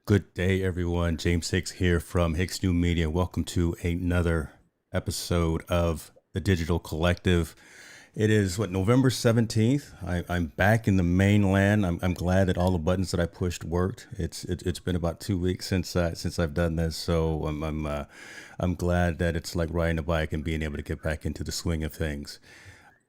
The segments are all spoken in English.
Good day, everyone. James Hicks here from Hicks New Media. Welcome to another episode of the Digital Collective. It is November 17th. I'm back in the mainland. I'm glad that all the buttons that I pushed worked. It's been about 2 weeks since I've done this, so I'm glad that it's like riding a bike and being able to get back into the swing of things.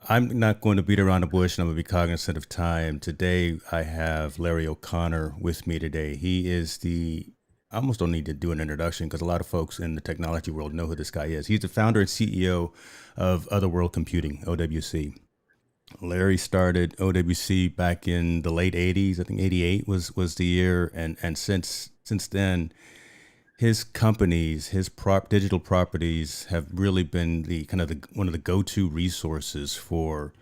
I'm not going to beat around the bush and I'm going to be cognizant of time. Today, I have Larry O'Connor with me today. He is I almost don't need to do an introduction because a lot of folks in the technology world know who this guy is. He's the founder and CEO of Other World Computing, OWC. Larry started OWC back in the late 80s. I think 88 was the year. And since then, his companies, digital properties have really been the kind of one of the go-to resources for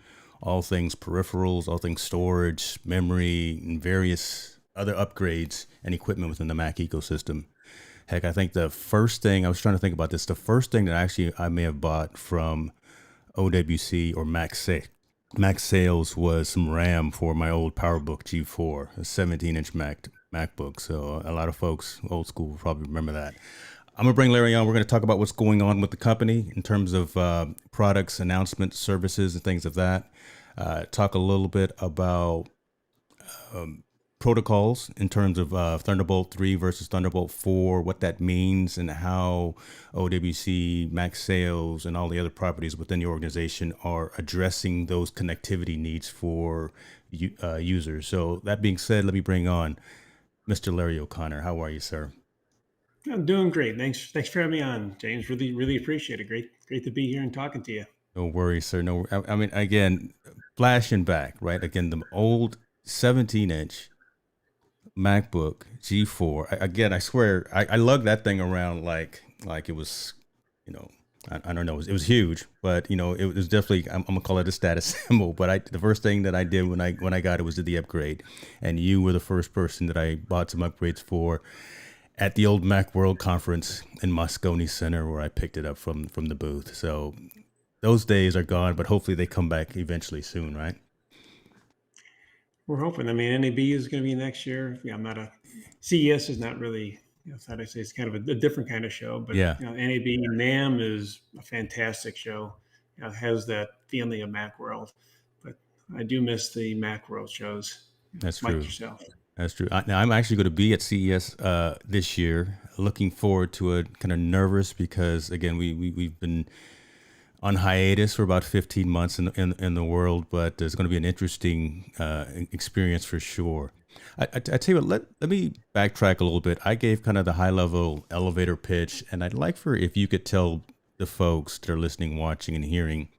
all things peripherals, all things storage, memory, and various other upgrades and equipment within the Mac ecosystem. Heck, I think the first thing I was trying to think about this, the first thing that actually I may have bought from OWC or Mac sales was some RAM for my old PowerBook G4, a 17-inch MacBook. So a lot of folks, old school, will probably remember that. I'm gonna bring Larry on. We're gonna talk about what's going on with the company in terms of products, announcements, services, and things of that. Talk a little bit about protocols in terms of Thunderbolt 3 versus Thunderbolt 4, what that means, and how OWC, Mac Sales, and all the other properties within the organization are addressing those connectivity needs for users. So, that being said, let me bring on Mr. Larry O'Connor. How are you, sir? I'm doing great. Thanks for having me on, James. Really appreciate it. Great to be here and talking to you. No worries, sir. No, I mean, again, flashing back, right? Again, the old 17-inch MacBook G4. Again, I swear, I lugged that thing around like it was, you know, I don't know, it was huge, but it was definitely. I'm gonna call it a status symbol. But the first thing that I did when I got it was did the upgrade, and you were the first person that I bought some upgrades for at the old Mac World conference in Moscone Center, where I picked it up from the booth. So those days are gone, but hopefully they come back eventually soon, right? We're hoping. I mean, NAB is going to be next year. Yeah, I'm not a CES is not really. Thought I say it's kind of a different kind of show, but Yeah, NAB NAM is a fantastic show. It has that feeling of Macworld, but I do miss the Macworld shows, that's like true. yourself. That's true. Now I'm actually going to be at CES this year. Looking forward to it. Kind of nervous because again we've been on hiatus for about 15 months in the world, but there's going to be an interesting experience for sure. I tell you what, let me backtrack a little bit. I gave kind of the high level elevator pitch, and I'd like for if you could tell the folks that are listening, watching, and hearing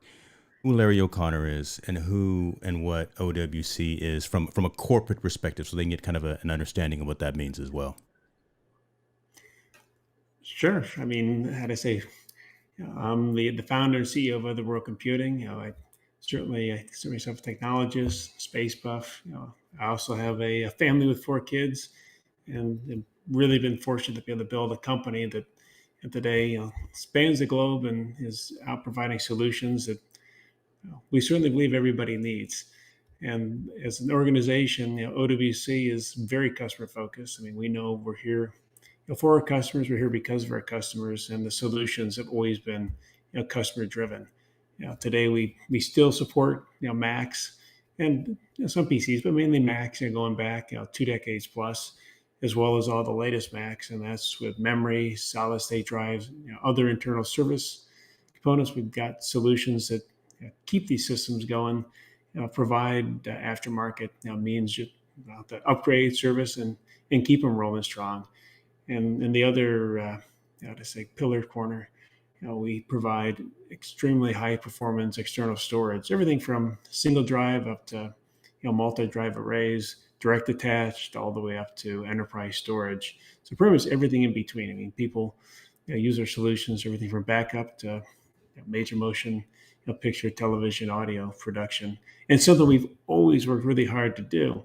who Larry O'Connor is and who and what OWC is from a corporate perspective, so they can get kind of an understanding of what that means as well. Sure. I mean, how to say, I'm the founder and CEO of Other World Computing. I consider myself a technologist, space buff. I also have a family with 4 kids, and really been fortunate to be able to build a company that today spans the globe and is out providing solutions that we certainly believe everybody needs. And as an organization, OWC is very customer focused. I mean, we know we're here for our customers. We're here because of our customers, and the solutions have always been customer driven. Today we still support Macs and some PCs, but mainly Macs. Going back 2 decades plus, as well as all the latest Macs, and that's with memory, solid state drives, other internal service components. We've got solutions that keep these systems going, provide aftermarket means to upgrade service and keep them rolling strong. And the other, to say, pillar corner, we provide extremely high performance external storage, everything from single drive up to multi-drive arrays, direct attached, all the way up to enterprise storage. So pretty much everything in between. I mean, people use our solutions, everything from backup to major motion, picture, television, audio production, and something we've always worked really hard to do.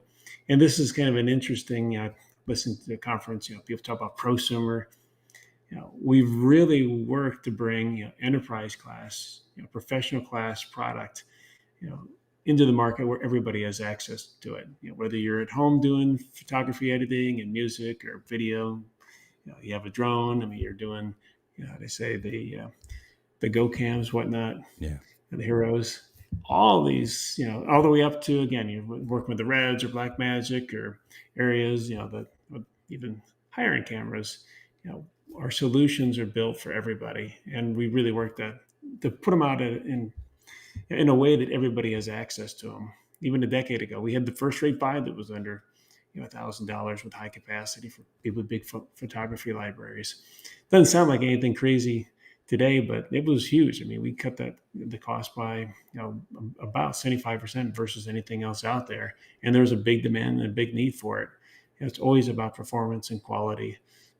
And this is kind of an interesting. Listen to the conference. People talk about prosumer. We've really worked to bring enterprise class, professional class product, you know, into the market where everybody has access to it. Whether you're at home doing photography editing and music or video, you have a drone. I mean, you're doing, they say the go cams, whatnot, Yeah. the heroes, all these, all the way up to, again, you're working with the Reds or Black Magic or areas, even higher end cameras. Our solutions are built for everybody, and we really work to put them out in a way that everybody has access to them. Even a decade ago, we had the first rate buy that was under $1,000 with high capacity for people with big photography libraries. Doesn't sound like anything crazy today, but it was huge. I mean, we cut the cost by about 75% versus anything else out there, and there's a big demand and a big need for it. And it's always about performance and quality,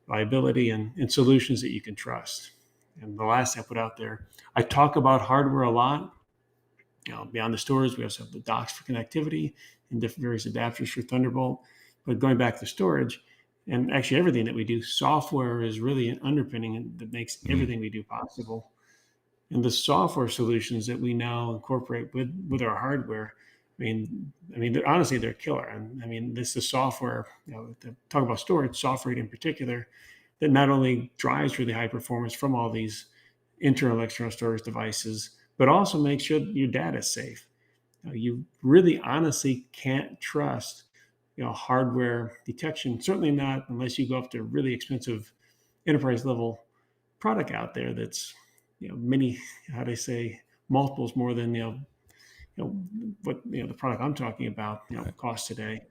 reliability, and solutions that you can trust. And the last I put out there, I talk about hardware a lot. Beyond the stores, we also have the docks for connectivity and different various adapters for Thunderbolt. But going back to storage, and actually everything that we do, software is really an underpinning that makes everything we do possible. And the software solutions that we now incorporate with our hardware, honestly, they're killer. And I mean, this is software. To talk about storage, software in particular, that not only drives really high performance from all these internal, external storage devices, but also make sure that your data is safe. You really honestly can't trust hardware detection, certainly not unless you go up to really expensive enterprise level product out there that's many, how do I say, multiples more than what the product I'm talking about costs today.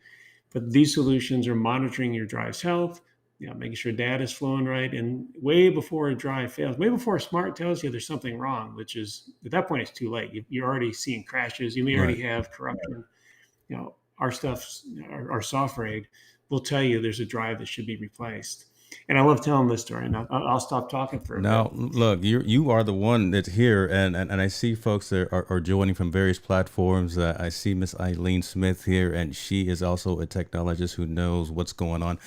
But these solutions are monitoring your drive's health, making sure data is flowing right, and way before a drive fails, way before a smart tells you there's something wrong, which is at that point it's too late. You're already seeing crashes. You may already have corruption. Our stuff, our software aid will tell you there's a drive that should be replaced. And I love telling this story, and I'll stop talking for a Now, bit. look, you are the one that's here, and I see folks that are joining from various platforms. I see Miss Eileen Smith here, and she is also a technologist who knows what's going on.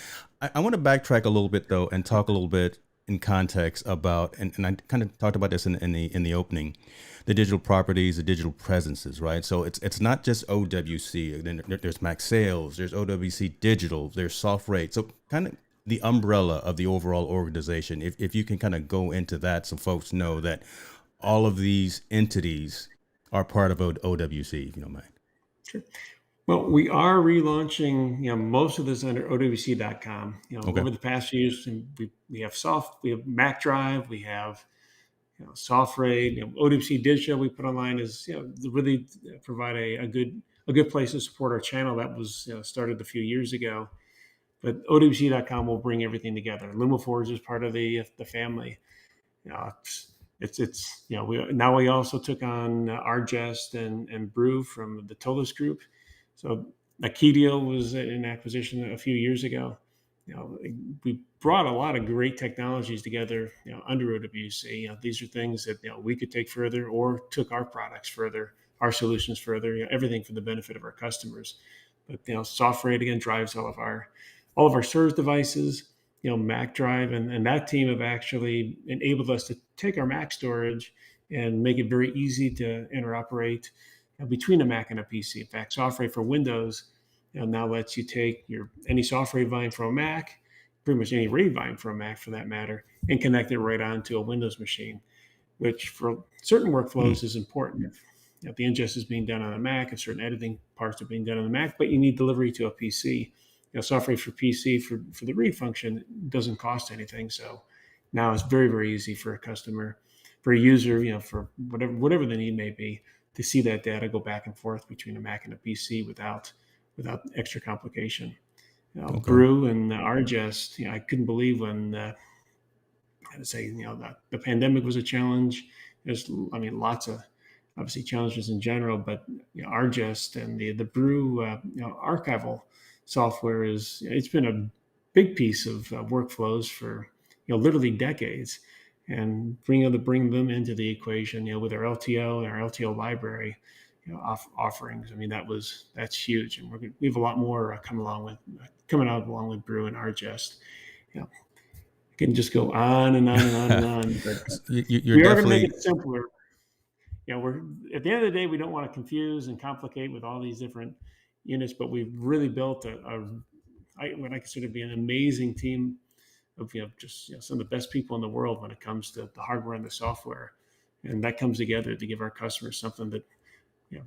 I want to backtrack a little bit though, and talk a little bit in context about, and I kind of talked about this in the opening, the digital properties, the digital presences, right? So it's not just OWC. Then there's Mac Sales, there's OWC Digital, there's Soft Rate. So kind of the umbrella of the overall organization. If you can kind of go into that, so folks know that all of these entities are part of OWC, if you don't mind. Sure. Well, we are relaunching, most of this under OWC.com. Okay. Over the past few years, we have Mac Drive, we have Soft Rate, OWC Digital. We put online is to really provide a good place to support our channel that was started a few years ago. But OWC.com will bring everything together. LumaForge is part of the family. We also took on Argest and Brew from the Tolis Group. So a key deal was an acquisition a few years ago. We brought a lot of great technologies together under OWC. These are things that we could take further or took our products further, our solutions further. Everything for the benefit of our customers. But software again drives all of our service devices. Mac Drive and that team have actually enabled us to take our Mac storage and make it very easy to interoperate between a Mac and a PC. In fact, software for Windows now lets you take any software volume from a Mac, pretty much any RAID volume from a Mac for that matter, and connect it right onto a Windows machine, which for certain workflows is important. If the ingest is being done on a Mac, and certain editing parts are being done on the Mac, but you need delivery to a PC. Software for PC for the read function doesn't cost anything. So now it's very, very easy for a customer, for a user, for whatever the need may be, to see that data go back and forth between a Mac and a PC without extra complication. Okay. Brew and Argest, I couldn't believe when the pandemic was a challenge. There's lots of obviously challenges in general, but Argest and the Brew archival software it's been a big piece of workflows for literally decades, and bring them into the equation with our LTO and our LTO library offerings. That's huge, and we have a lot more coming out along with Brew and Argest. I can just go on and on and on and on, but You're we are going to make definitely it simpler. we're at the end of the day, we don't want to confuse and complicate with all these different units, but we've really built what I consider to be an amazing team of just some of the best people in the world when it comes to the hardware and the software, and that comes together to give our customers something that you know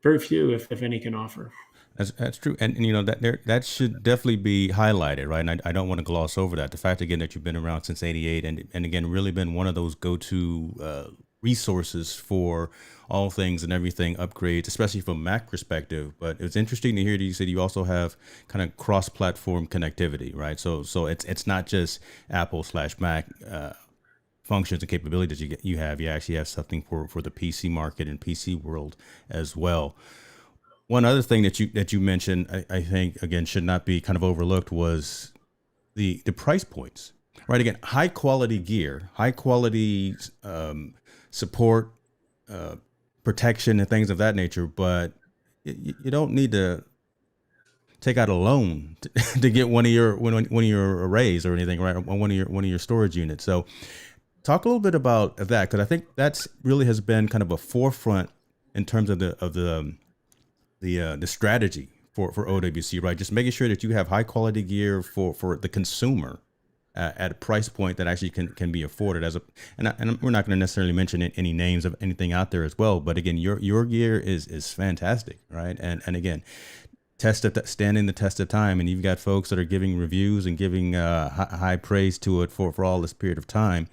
very few, if any, can offer. That's true, and that should definitely be highlighted, right? And I don't want to gloss over that. The fact again that you've been around since '88, and again really been one of those go-to resources for all things and everything upgrades, especially from Mac perspective. But it's interesting to hear that you said you also have kind of cross-platform connectivity, right? So it's not just Apple/Mac. Functions and capabilities you have. You actually have something for the PC market and PC world as well. One other thing that you mentioned, I think again should not be kind of overlooked was the price points. Right, again, high quality gear, high quality support, protection, and things of that nature. But you don't need to take out a loan to get one of your arrays or anything, right? Or one of your storage units. So, talk a little bit about that, because I think that's really has been kind of a forefront in terms of the strategy for OWC, right? Just making sure that you have high quality gear for the consumer at a price point that actually can be afforded and we're not going to necessarily mention any names of anything out there as well. But again, your gear is fantastic, right? And again, standing the test of time, and you've got folks that are giving reviews and giving high praise to it for all this period of time.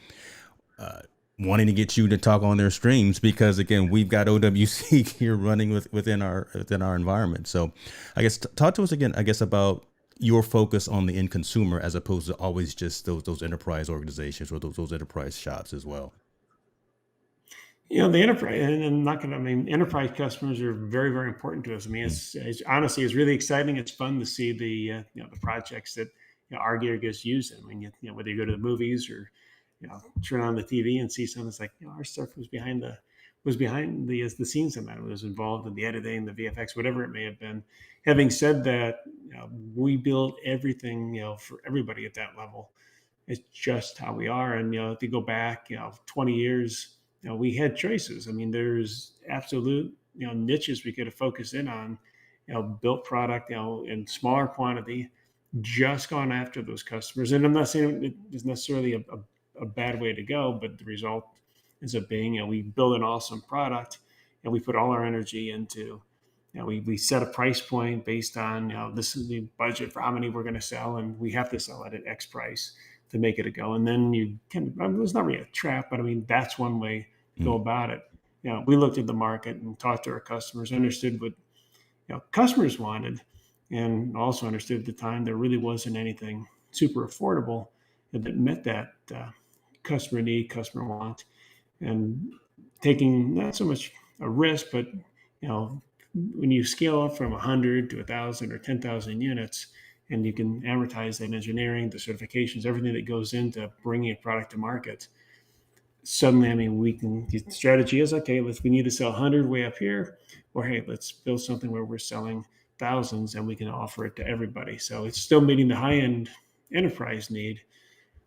Wanting to get you to talk on their streams because again, we've got OWC here running within our environment. So I guess talk to us again, I guess, about your focus on the end consumer as opposed to always just those enterprise organizations or those enterprise shops as well. The enterprise, and I'm not going to, I mean, enterprise customers are very, very important to us. I mean, it's honestly, it's really exciting. It's fun to see the the projects that our gear gets used in. I mean, whether you go to the movies or turn on the TV and see something that's like, our stuff was behind the scenes of that. It was involved in the editing, the VFX, whatever it may have been. Having said that, we build everything, for everybody at that level. It's just how we are. And, if you go back, 20 years, we had choices. I mean, there's absolute, niches we could have focused in on, built product, in smaller quantity, just gone after those customers. And I'm not saying it is necessarily a bad way to go, but the result ends up being, we build an awesome product and we put all our energy into, we set a price point based on, this is the budget for how many we're going to sell, and we have to sell it at X price to make it a go. And then it's not really a trap, but I mean, that's one way to go about it. We looked at the market and talked to our customers, understood what, customers wanted, and also understood at the time there really wasn't anything super affordable that met that customer need, customer want, and taking not so much a risk, but when you scale up from 100 to 1,000 or 10,000 units, and you can amortize that engineering, the certifications, everything that goes into bringing a product to market. Suddenly, I mean, the strategy is, okay, we need to sell 100 way up here, or hey, let's build something where we're selling thousands and we can offer it to everybody. So it's still meeting the high-end enterprise need,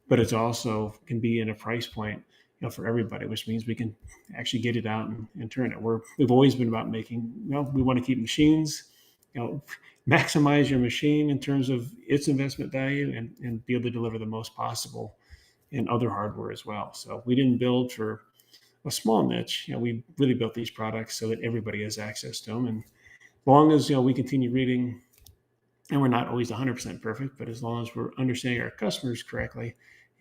but it's also can be in a price point, for everybody, which means we can actually get it out and turn it. We've always been about making, we want to keep machines, maximize your machine in terms of its investment value and be able to deliver the most possible in other hardware as well. So we didn't build for a small niche. We really built these products so that everybody has access to them. And as long as, we continue reading, and we're not always 100% perfect, but as long as we're understanding our customers correctly,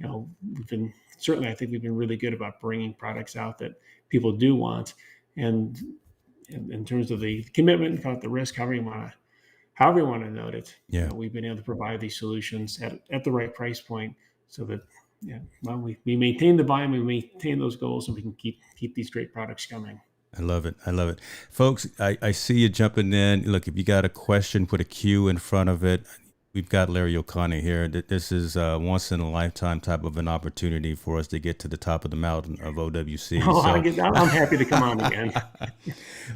I think we've been really good about bringing products out that people do want. And in terms of the commitment, call it the risk, however you want to note it, we've been able to provide these solutions at the right price point so that, we maintain the volume, we maintain those goals, and we can keep these great products coming. I love it. Folks, I see you jumping in. Look, if you got a question, put a Q in front of it. We've got Larry O'Connor here. This is once in a lifetime type of an opportunity for us to get to the top of the mountain of OWC. I'm happy to come on again.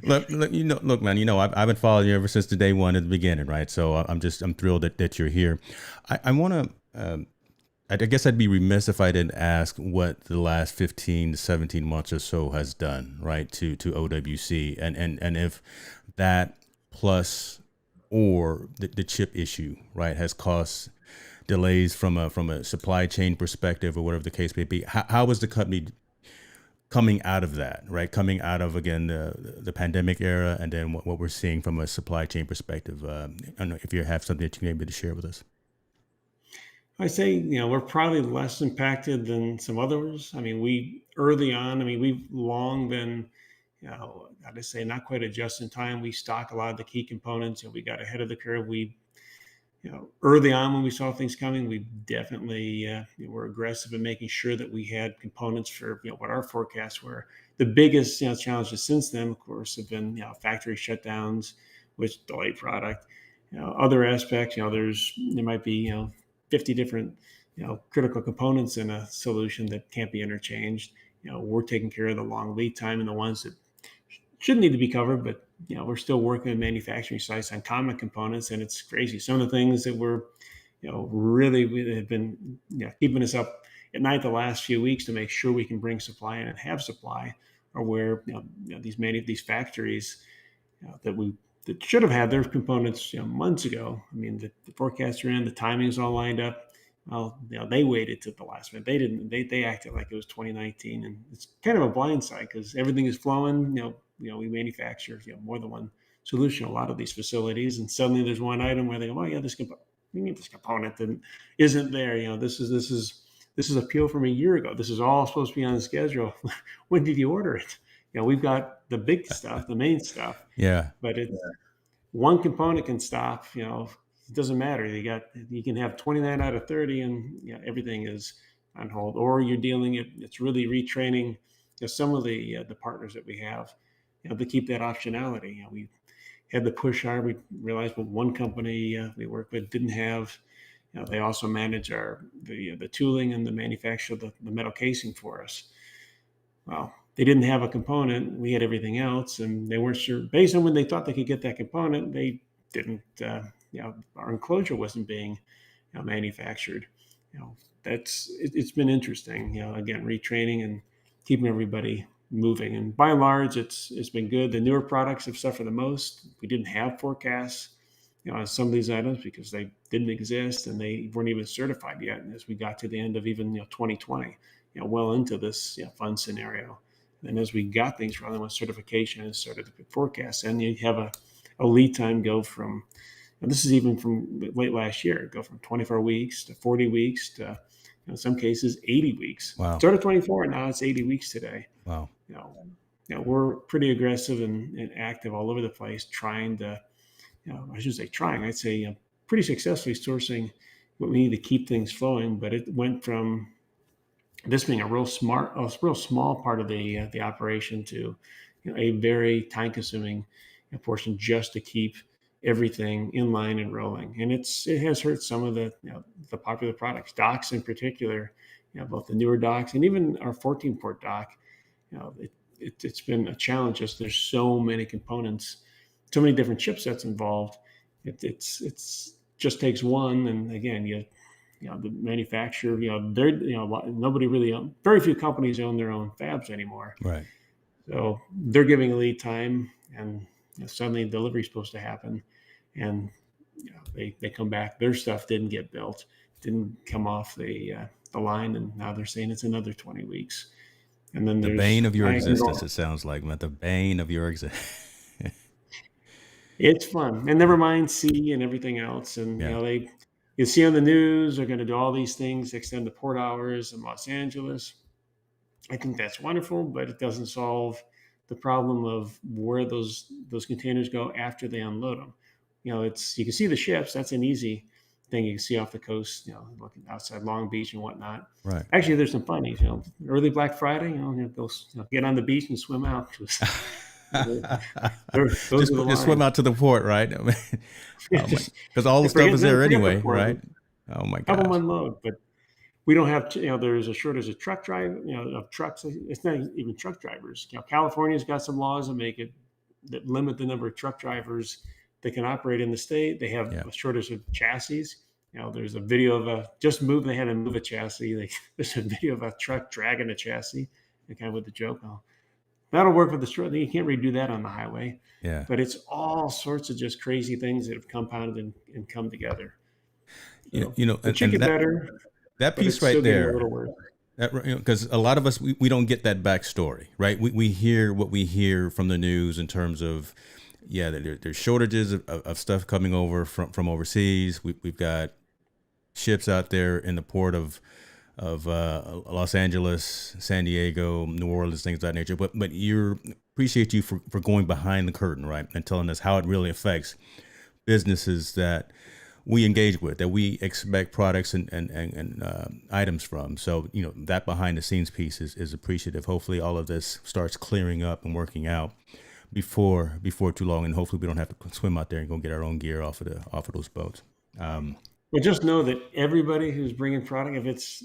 Look, man. I've been following you ever since day one at the beginning, right? So I'm thrilled that you're here. I want to I guess I'd be remiss if I didn't ask what the last 15 to 17 months or so has done, right, to OWC, and if that plus or the chip issue, right, has caused delays from a supply chain perspective or whatever the case may be. How is the company coming out of that, right? Coming out of, again, the pandemic era, and then what we're seeing from a supply chain perspective. I don't know if you have something that you may be able to share with us. I say, we're probably less impacted than some others. I mean, we early on, I mean, we've long been, I'd say not quite a just in time. We stock a lot of the key components and we got ahead of the curve. We, early on when we saw things coming, we definitely were aggressive in making sure that we had components for what our forecasts were. The biggest challenges since then, of course, have been factory shutdowns, which delay product. Other aspects, there might be 50 different critical components in a solution that can't be interchanged. We're taking care of the long lead time and the ones that shouldn't need to be covered, but we're still working with manufacturing sites on common components, and it's crazy. Some of the things that were, really have been keeping us up at night the last few weeks to make sure we can bring supply in and have supply, are where these factories that should have had their components months ago. I mean, the forecasts are in, the timing is all lined up. Well, they waited to the last minute. They didn't. They acted like it was 2019, and it's kind of a blind side because everything is flowing. We manufacture more than one solution. A lot of these facilities, and suddenly there's one item where they go, "Oh yeah, we need this component that isn't there." This is a PO from a year ago. This is all supposed to be on the schedule. When did you order it? We've got the big stuff, the main stuff, Yeah. but it's one component can stop. It doesn't matter. You can have 29 out of 30, and everything is on hold. Or you're dealing it's really retraining some of the partners that we have, to keep that optionality. We had the push hard. We realized what one company we work with didn't have. They also manage the tooling and the manufacture of the metal casing for us. Well, they didn't have a component. We had everything else, and they weren't sure. Based on when they thought they could get that component, they didn't. Our enclosure wasn't being manufactured. It's been interesting. Again, retraining and keeping everybody moving. And by and large, it's been good. The newer products have suffered the most. We didn't have forecasts, on some of these items because they didn't exist and they weren't even certified yet. And as we got to the end of even 2020, well into this fun scenario. And as we got things from them with certification and started to forecast, and you have a lead time go from, and this is even from late last year, go from 24 weeks to 40 weeks to, in some cases, 80 weeks. Wow. Started 24, now it's 80 weeks today. Wow. We're pretty aggressive and active all over the place, trying to, I shouldn't say trying, I'd say pretty successfully sourcing what we need to keep things flowing. But it went from this being a real small part of the operation to a very time-consuming portion just to keep everything in line and rolling. And it has hurt some of the popular products, docks in particular, both the newer docks and even our 14-port dock. It's been a challenge. Just there's so many components, so many different chipsets involved. It's just takes one, and again, the manufacturer, nobody really very few companies own their own fabs anymore. Right. So they're giving a lead time, and suddenly delivery is supposed to happen, and they come back. Their stuff didn't get built, didn't come off the line, and now they're saying it's another 20 weeks. And then the bane of your existence. It sounds like, man, the bane of your existence. It's fun, and never mind sea and everything else. And you see on the news they're going to do all these things, extend the port hours in Los Angeles. I think that's wonderful, but it doesn't solve the problem of where those containers go after they unload them. You can see the ships. That's an easy thing you can see off the coast. Looking outside Long Beach and whatnot. Right. Actually, there's some funnies. Early Black Friday. They'll get on the beach and swim out. Just swim out to the port, right? Because all the stuff is there anyway, right? Oh my God. Have them unload, but we don't have. There's a shortage of truck of trucks. It's not even truck drivers. California's got some laws that limit the number of truck drivers that can operate in the state. They have a shortage of chassis, There's a video of they had to move a chassis. There's a video of a truck dragging a chassis, and kind of with the joke, oh, that'll work for the short. You can't redo that on the highway. Yeah. But it's all sorts of just crazy things that have compounded and come together. So it should get better. That piece right there, because a lot of us, we don't get that backstory, right? We hear what we hear from the news in terms of, there's shortages of stuff coming over from overseas. We've got ships out there in the port of Los Angeles, San Diego, New Orleans, things of that nature. But appreciate you for going behind the curtain, right, and telling us how it really affects businesses that we engage with, that we expect products and items from. So, that behind the scenes piece is appreciative. Hopefully all of this starts clearing up and working out before too long. And hopefully we don't have to swim out there and go get our own gear off of those boats. Well, just know that everybody who's bringing product, if it's,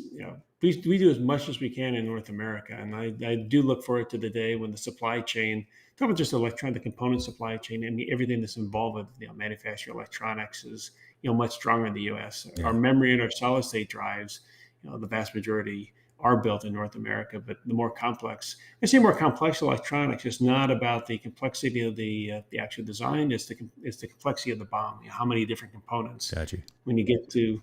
we do as much as we can in North America. And I do look forward to the day when the supply chain, talk about just the component supply chain, and everything that's involved with manufacturing electronics is much stronger in the U.S. Yeah. Our memory and our solid state drives, the vast majority are built in North America. But the more complex, I say more complex electronics, it's not about the complexity of the actual design. It's the complexity of the BOM. How many different components? Gotcha. When you get to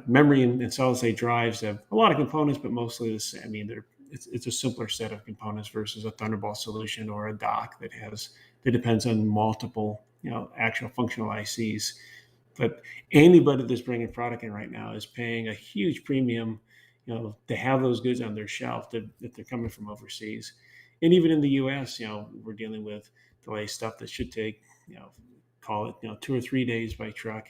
memory and solid state drives have a lot of components, but mostly the same. I mean, it's a simpler set of components versus a Thunderbolt solution or a dock that depends on multiple actual functional ICs. But anybody that's bringing product in right now is paying a huge premium, to have those goods on their shelf that they're coming from overseas. And even in the U.S., we're dealing with delay stuff that should take, call it, 2 or 3 days by truck.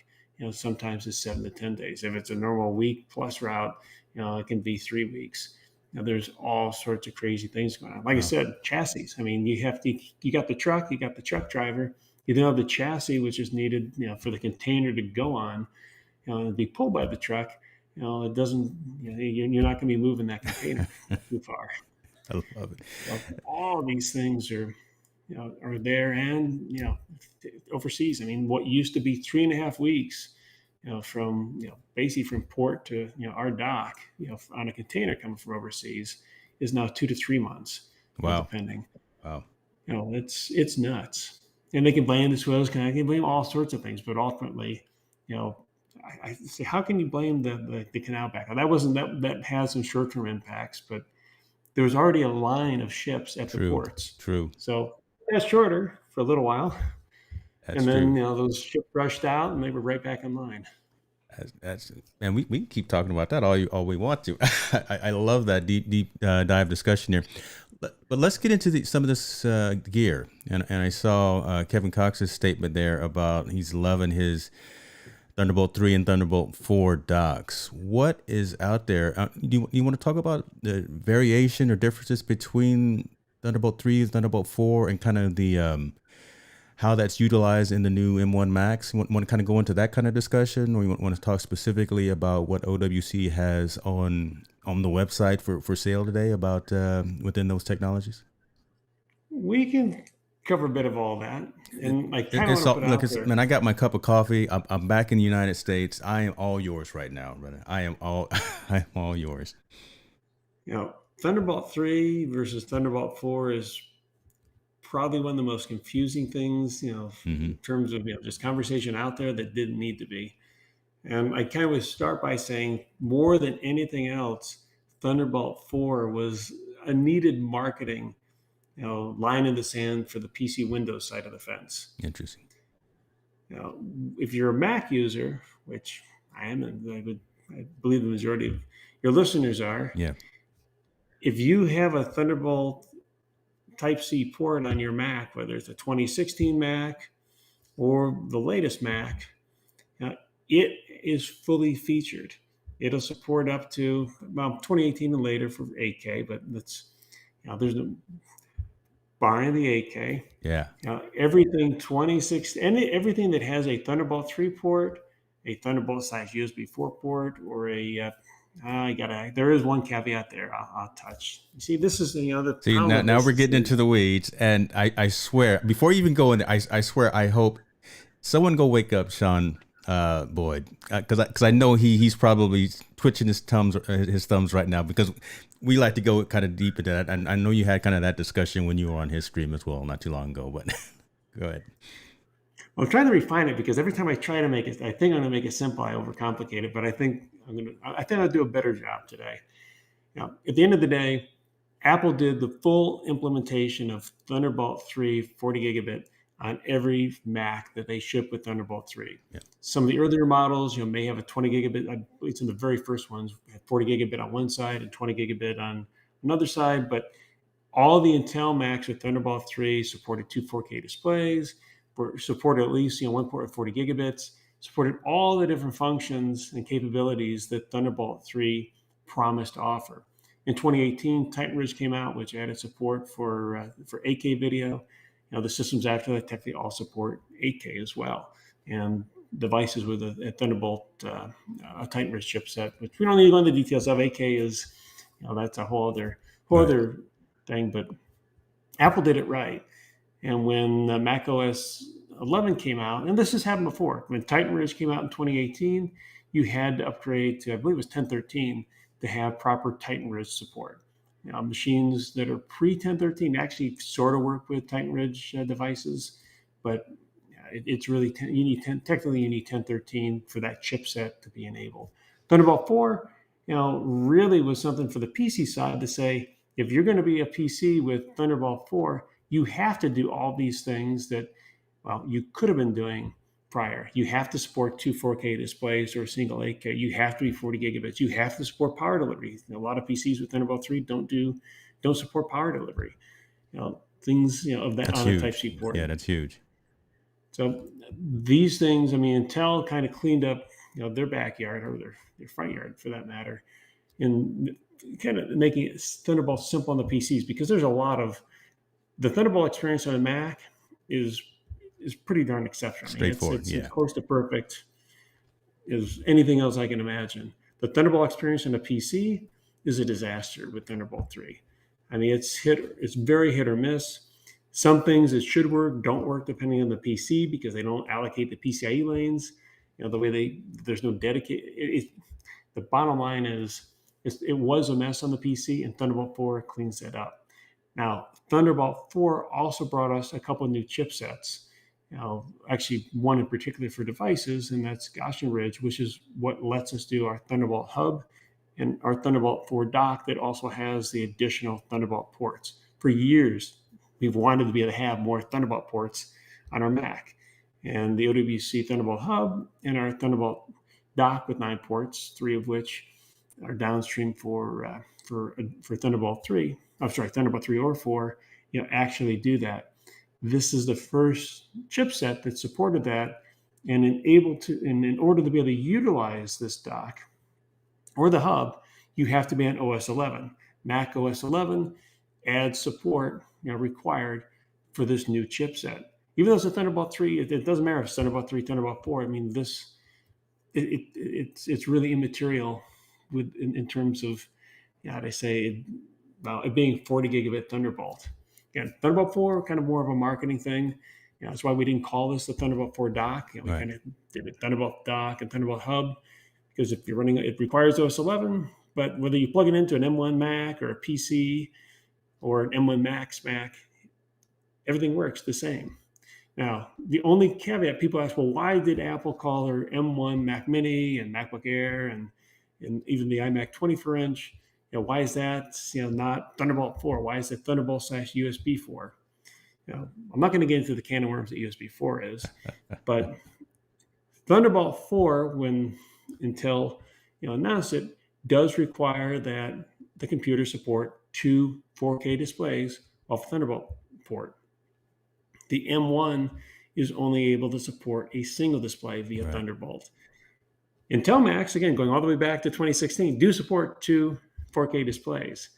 Sometimes it's 7 to 10 days. If it's a normal week plus route, it can be 3 weeks. There's all sorts of crazy things going on. Like I said, chassis. I mean, you got the truck, you got the truck driver. You don't have the chassis, which is needed, for the container to go on, and be pulled by the truck. It doesn't. You're not going to be moving that container too far. I love it. So all these things are there, and overseas. I mean, what used to be 3.5 weeks, from basically from port to our dock, on a container coming from overseas, is now 2 to 3 months. Wow. Depending. Wow. It's nuts. And they can blame the Suez Canal, they can blame all sorts of things, but ultimately, I say, how can you blame the canal back? That has some short-term impacts, but there was already a line of ships at the ports. True. So that's shorter for a little while. That's then true. Those ships rushed out and they were right back in line. And we can keep talking about that all we want to. I love that deep dive discussion here. But let's get into some of this gear. And I saw Kevin Cox's statement there about he's loving his Thunderbolt 3 and Thunderbolt 4 docks. What is out there? Do you want to talk about the variation or differences between Thunderbolt 3 and Thunderbolt 4 and kind of the how that's utilized in the new M1 Max? Want to kind of go into that kind of discussion, or you want to talk specifically about what OWC has on the website for sale today about within those technologies? We can cover a bit of all that. And I kind of want to put out there. Man, I got my cup of coffee. I'm back in the United States. I am all yours right now, brother. I am all yours. Thunderbolt 3 versus Thunderbolt 4 is probably one of the most confusing things, in terms of just conversation out there that didn't need to be. And I kind of would start by saying, more than anything else, Thunderbolt 4 was a needed marketing, line in the sand for the PC Windows side of the fence. Interesting. If you're a Mac user, which I am, and I believe the majority of your listeners are, if you have a Thunderbolt Type-C port on your Mac, whether it's a 2016 Mac or the latest Mac, it is fully featured. It'll support up to about 2018 and later for 8K, but there's no barring the 8K. Yeah. Everything 26 and everything that has a Thunderbolt 3 port, a Thunderbolt /USB 4 port, or there is one caveat there I'll touch. You see, this is now we're getting into the weeds, and I swear, before you even go in there, I swear, I hope someone go wake up Sean Boyd, because I know he's probably twitching his thumbs right now, because we like to go kind of deep into that, and I know you had kind of that discussion when you were on his stream as well, not too long ago. But go ahead. Well, I'm trying to refine it, because every time I try to make it, I think I'm going to make it simple, I overcomplicate it. But I think I'll do a better job today. At the end of the day, Apple did the full implementation of Thunderbolt 3 40 gigabit on every Mac that they ship with Thunderbolt 3. Yeah. Some of the earlier models, may have a 20 gigabit. I believe it's in the very first ones, 40 gigabit on one side and 20 gigabit on another side. But all the Intel Macs with Thunderbolt 3 supported two 4K displays, supported at least one port with 40 gigabits, supported all the different functions and capabilities that Thunderbolt 3 promised to offer. In 2018, Titan Ridge came out, which added support for 8K video. The systems after that technically all support 8K as well, and devices with a Thunderbolt, a Titan Ridge chipset, which we don't need to go into the details of. 8K is, that's a whole other thing. But Apple did it right. And when Mac OS 11 came out, and this has happened before, when Titan Ridge came out in 2018, you had to upgrade to, I believe it was 1013, to have proper Titan Ridge support. Machines that are pre-1013 actually sort of work with Titan Ridge devices, but it's really, technically you need 1013 for that chipset to be enabled. Thunderbolt 4, really was something for the PC side to say, if you're going to be a PC with Thunderbolt 4, you have to do all these things that, you could have been doing prior. You have to support two 4K displays or a single 8K. You have to be 40 gigabits. You have to support power delivery. A lot of PCs with Thunderbolt 3 don't support power delivery. Things of that That's on huge. a Type-C port. Yeah, that's huge. So these things, Intel kind of cleaned up, their backyard, or their front yard for that matter, in kind of making it Thunderbolt simple on the PCs, because there's a lot of the Thunderbolt experience on a Mac is pretty darn exceptional. Straightforward. It's close to perfect as anything else I can imagine. The Thunderbolt experience on a PC is a disaster with Thunderbolt 3. It's very hit or miss. Some things that should work don't work depending on the PC, because they don't allocate the PCIe lanes. The way there's no dedicated. The bottom line is, it was a mess on the PC, and Thunderbolt 4 cleans that up. Now, Thunderbolt 4 also brought us a couple of new chipsets. Actually one in particular for devices, and that's Gaussian Ridge, which is what lets us do our Thunderbolt hub and our Thunderbolt 4 dock that also has the additional Thunderbolt ports. For years, we've wanted to be able to have more Thunderbolt ports on our Mac. And the OWC Thunderbolt hub and our Thunderbolt dock with 9 ports, 3 of which are downstream for Thunderbolt 3. Thunderbolt 3 or 4, actually do that. This is the first chipset that supported that, and in order to be able to utilize this dock or the hub, you have to be on OS 11. Mac OS 11 adds support, required for this new chipset. Even though it's a Thunderbolt 3, it doesn't matter if it's Thunderbolt 3, Thunderbolt 4. It's really immaterial in terms of, it being 40 gigabit Thunderbolt. Again, Thunderbolt 4, kind of more of a marketing thing. That's why we didn't call this the Thunderbolt 4 dock. We kind of did a Thunderbolt dock and Thunderbolt hub, because if you're running it requires OS 11, but whether you plug it into an M1 Mac or a PC or an M1 Max Mac, everything works the same. Now, the only caveat, people ask, well, why did Apple call their M1 Mac Mini and MacBook Air and even the iMac 24-inch? Why is that not Thunderbolt 4? Why is it Thunderbolt /USB 4? I'm not going to get into the can of worms that USB 4 is, but Thunderbolt 4, when Intel announced it, does require that the computer support two 4K displays off Thunderbolt port. The M1 is only able to support a single display via Thunderbolt. Intel Macs, again, going all the way back to 2016, do support two 4K displays,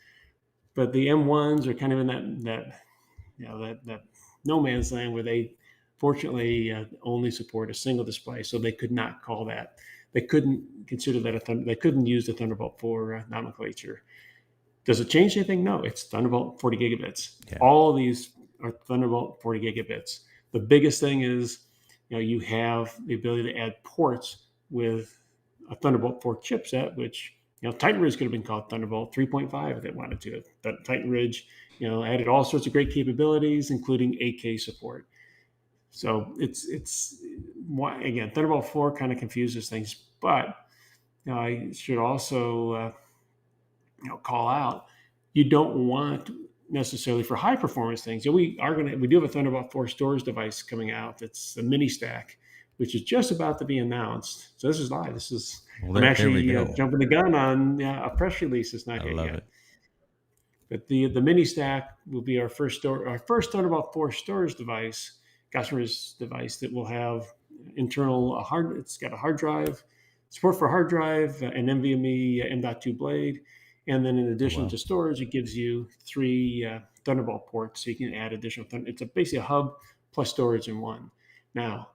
but the M1s are kind of in that no man's land where they fortunately only support a single display, so they could not call that. They couldn't consider that they couldn't use the Thunderbolt 4 nomenclature. Does it change anything? No, it's Thunderbolt 40 gigabits. Yeah. All of these are Thunderbolt 40 gigabits. The biggest thing is, you have the ability to add ports with a Thunderbolt 4 chipset, which Titan Ridge could have been called Thunderbolt 3.5 if they wanted to. But Titan Ridge, added all sorts of great capabilities, including 8K support. So it's again, Thunderbolt 4 kind of confuses things, but I should also call out, you don't want necessarily for high performance things. We do have a Thunderbolt 4 storage device coming out. That's a mini stack, which is just about to be announced. So this is live. I'm actually jumping the gun on a press release. It's not yet. But the mini stack will be our first Thunderbolt 4 storage device, customer's device that will have internal it's got a hard drive, support for hard drive, an NVMe M.2 blade, and then in addition to storage, it gives you 3 Thunderbolt ports, so you can add additional. It's basically a hub plus storage in one. Now,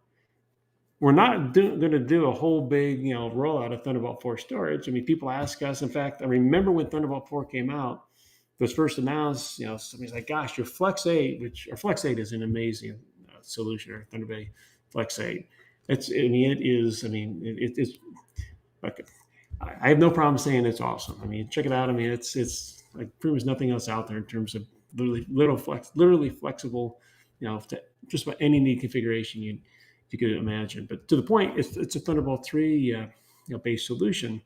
we're not going to do a whole big rollout of Thunderbolt 4 storage. I mean, people ask us. In fact, I remember when Thunderbolt 4 came out, it was first announced. Somebody's like, "Gosh, your Flex 8, our Flex 8 is an amazing solution, or Thunderbolt Flex 8." It's like, I have no problem saying it's awesome. I mean, check it out. I mean, it's like pretty much nothing else out there in terms of literally flexible, to just about any neat configuration you could imagine. But to the point, it's a Thunderbolt 3 based solution.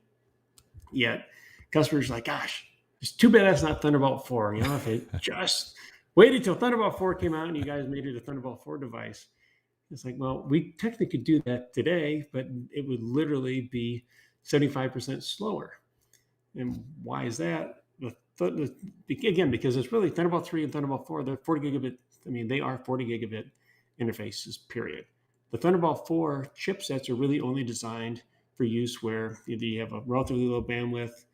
Yet customers are like, "Gosh, it's too bad that's not Thunderbolt 4. If it just waited till Thunderbolt 4 came out and you guys made it a Thunderbolt 4 device." It's like, well, we technically could do that today, but it would literally be 75% slower. And why is that? Again, because it's really Thunderbolt 3 and Thunderbolt 4, they're 40 gigabit. I mean, they are 40 gigabit interfaces, period. The Thunderbolt 4 chipsets are really only designed for use where either you have a relatively low bandwidth,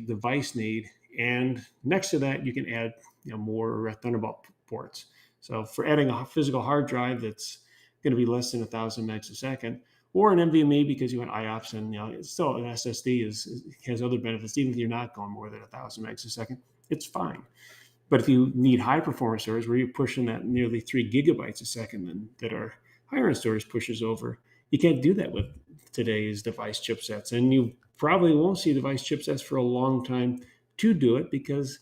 device need, and next to that, you can add more Thunderbolt ports. So for adding a physical hard drive that's going to be less than 1,000 megs a second, or an NVMe because you want IOPS, and still an SSD has other benefits. Even if you're not going more than 1,000 megs a second, it's fine. But if you need high performance storage where you're pushing that nearly 3 gigabytes a second, and that our higher end storage pushes over, you can't do that with today's device chipsets, and you probably won't see device chipsets for a long time to do it because,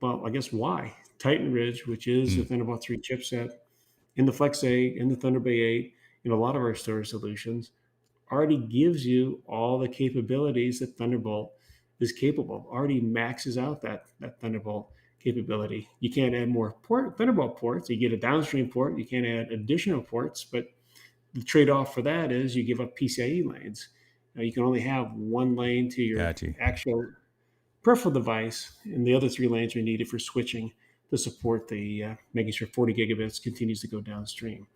well, I guess why? Titan Ridge, which is the Thunderbolt 3 chipset, in the Flex 8, in the Thunderbolt 8, a lot of our storage solutions, already gives you all the capabilities that Thunderbolt is capable of, already maxes out that Thunderbolt capability. You can't add more Thunderbolt ports. You get a downstream port. You can't add additional ports, but the trade-off for that is you give up PCIe lanes. You can only have one lane to your actual peripheral device, and the other 3 lanes are needed for switching to support the making sure 40 gigabits continues to go downstream.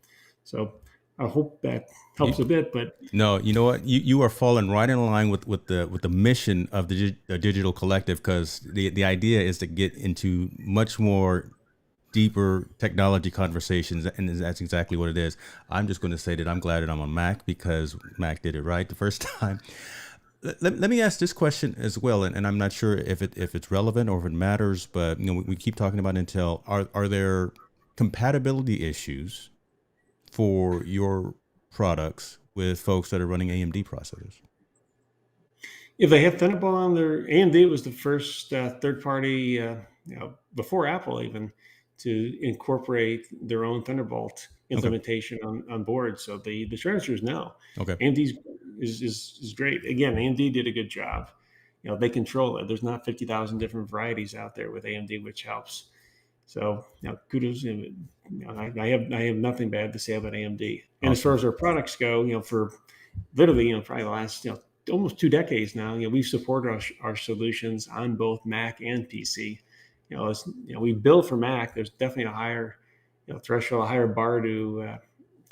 So I hope that helps a bit, but no, you know what? You are falling right in line with the mission of the Digital Collective, because the idea is to get into much more deeper technology conversations, and that's exactly what it is. I'm just going to say that I'm glad that I'm on Mac because Mac did it right the first time. Let me ask this question as well, and I'm not sure if it's relevant or if it matters, but we keep talking about Intel. Are there compatibility issues for your products with folks that are running AMD processors? If they have Thunderbolt on their AMD, was the first third-party, before Apple even, to incorporate their own Thunderbolt implementation on board. So the short answer is no. Okay. AMD is great. Again, AMD did a good job. They control it. There's not 50,000 different varieties out there with AMD, which helps. So kudos. I have nothing bad to say about AMD. And as far as our products go, for literally probably the last almost 2 decades now, we've supported our solutions on both Mac and PC. We build for Mac. There's definitely a higher threshold, a higher bar to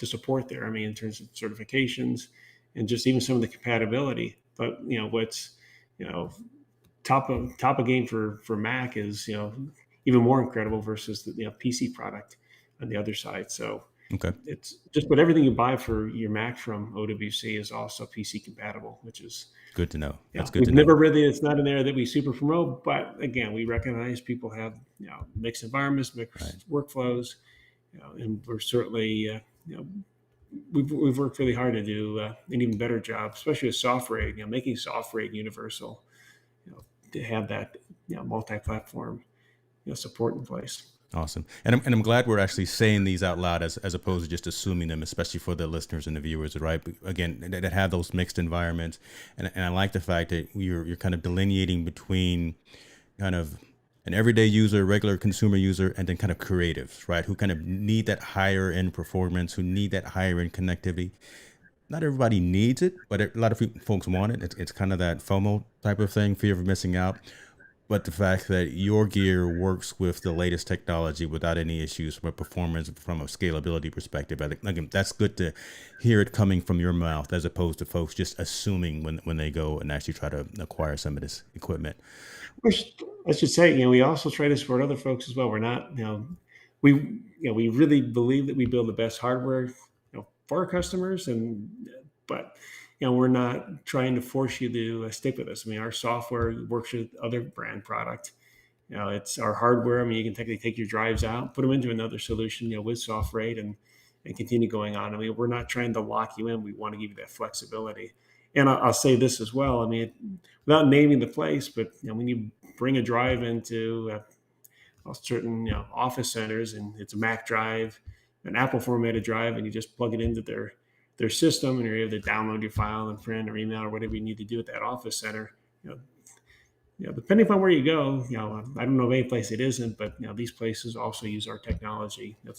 support there. I mean, in terms of certifications and just even some of the compatibility. But what's top of game for Mac is even more incredible versus the PC product on the other side. So it's just, but everything you buy for your Mac from OWC is also PC compatible, which is good to know. That's good to know. We've never really, it's not an area that we super promote, but again, we recognize people have mixed environments, mixed workflows, and we're certainly we've worked really hard to do an even better job, especially with software, making software universal, to have that, multi-platform, support in place. Awesome. And I'm glad we're actually saying these out loud as opposed to just assuming them, especially for the listeners and the viewers, right? Again, that have those mixed environments. And I like the fact that you're kind of delineating between kind of an everyday user, regular consumer user, and then kind of creatives, right? Who kind of need that higher end performance, who need that higher end connectivity. Not everybody needs it, but a lot of folks want it. It's kind of that FOMO type of thing, fear of missing out. But the fact that your gear works with the latest technology without any issues from a performance, from a scalability perspective, I think, again, that's good to hear it coming from your mouth as opposed to folks just assuming when they go and actually try to acquire some of this equipment. Which I should say, we also try to support other folks as well. We're not, we, we really believe that we build the best hardware, for our customers, but we're not trying to force you to stick with us. I mean, our software works with other brand product. It's our hardware. I mean, you can technically take your drives out, put them into another solution, with software and continue going on. I mean, we're not trying to lock you in. We want to give you that flexibility. And I'll say this as well. I mean, without naming the place, but when you bring a drive into certain office centers, and it's a Mac drive, an Apple formatted drive, and you just plug it into their system, and you're able to download your file and print or email or whatever you need to do at that office center. Depending upon where you go, I don't know of any place it isn't, but these places also use our technology to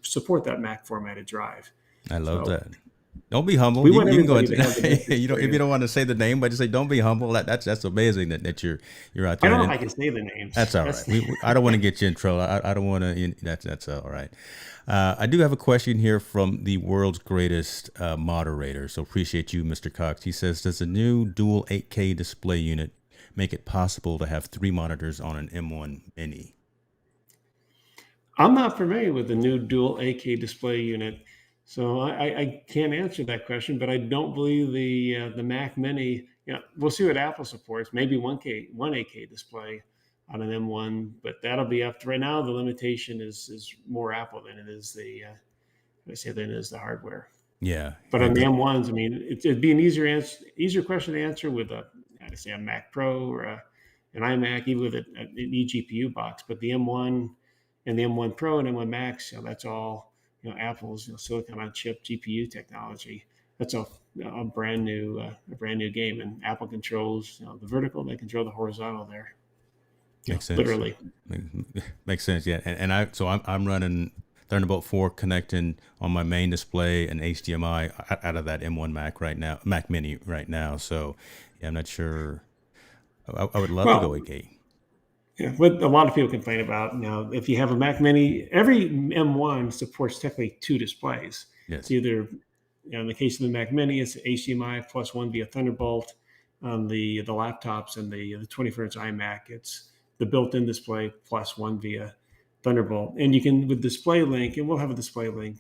support that Mac formatted drive. I love that. Don't be humble. We want You can go everybody to have the best if you experience. don't want to say the name, but just say don't be humble. That's amazing that you're out I there. don't know And if I can say the names. that's all right. I don't want to get you in trouble. I don't want to. That's all right. I do have a question here from the world's greatest moderator. So appreciate you, Mr. Cox. He says, does the new dual 8K display unit make it possible to have 3 monitors on an M1 Mini? I'm not familiar with the new dual 8K display unit, so I can't answer that question. But I don't believe the Mac Mini. We'll see what Apple supports. Maybe 8K display on an M1, but that'll be up to right now. The limitation is more Apple than it is the hardware. Yeah. But on the M1s, I mean, it'd be an easier question to answer with a Mac Pro or an iMac, even with an eGPU box. But the M1 and the M1 Pro and M1 Max, that's all Apple's silicon on chip GPU technology. That's a brand new game, and Apple controls the vertical, they control the horizontal there. Makes sense. Literally. Makes sense. Yeah. I'm running Thunderbolt 4 connecting on my main display and HDMI out of that M1 Mac Mini right now. So yeah, I'm not sure. I would love to go 8K. Yeah, what a lot of people complain about now, if you have a Mac Mini, every M1 supports technically 2 displays. Yes. It's either, in the case of the Mac Mini, it's HDMI plus 1 via Thunderbolt. On the laptops and the 24-inch iMac, it's the built-in display plus 1 via Thunderbolt. And you can, with Display Link, and we'll have a Display Link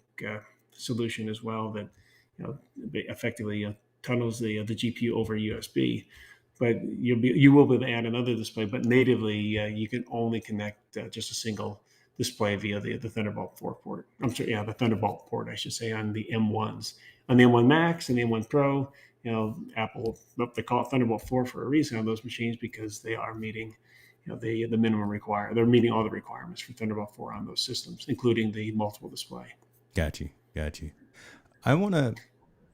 solution as well that effectively tunnels the GPU over USB. But you will be able to add another display, but natively you can only connect just a single display via the Thunderbolt 4 port. I'm sorry, the Thunderbolt port, I should say, on the M1s. On the M1 Max and the M1 Pro, Apple, they call it Thunderbolt 4 for a reason on those machines, because they are meeting the minimum they're meeting all the requirements for Thunderbolt 4 on those systems, including the multiple display. Got you. I want to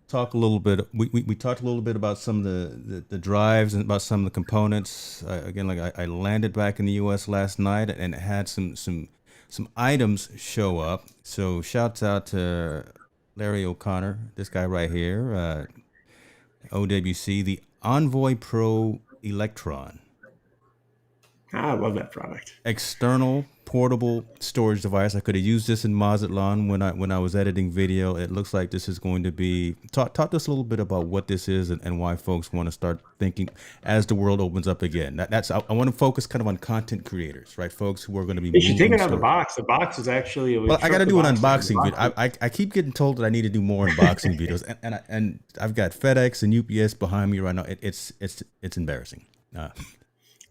talk a little bit. We talked a little bit about some of the drives and about some of the components. Again, like I landed back in the U.S. last night and it had some items show up. So shouts out to Larry O'Connor, this guy right here, OWC, the Envoy Pro Electron. I love that product. External portable storage device. I could have used this in Mazatlan when I was editing video. It looks like this is going to be talk to us a little bit about what this is and why folks want to start thinking as the world opens up again. I want to focus kind of on content creators, right? Folks who are going to be. You should take it out of the box. The box is actually. Well, I got to do an unboxing video. I keep getting told that I need to do more unboxing videos, and I've got FedEx and UPS behind me right now. It's embarrassing.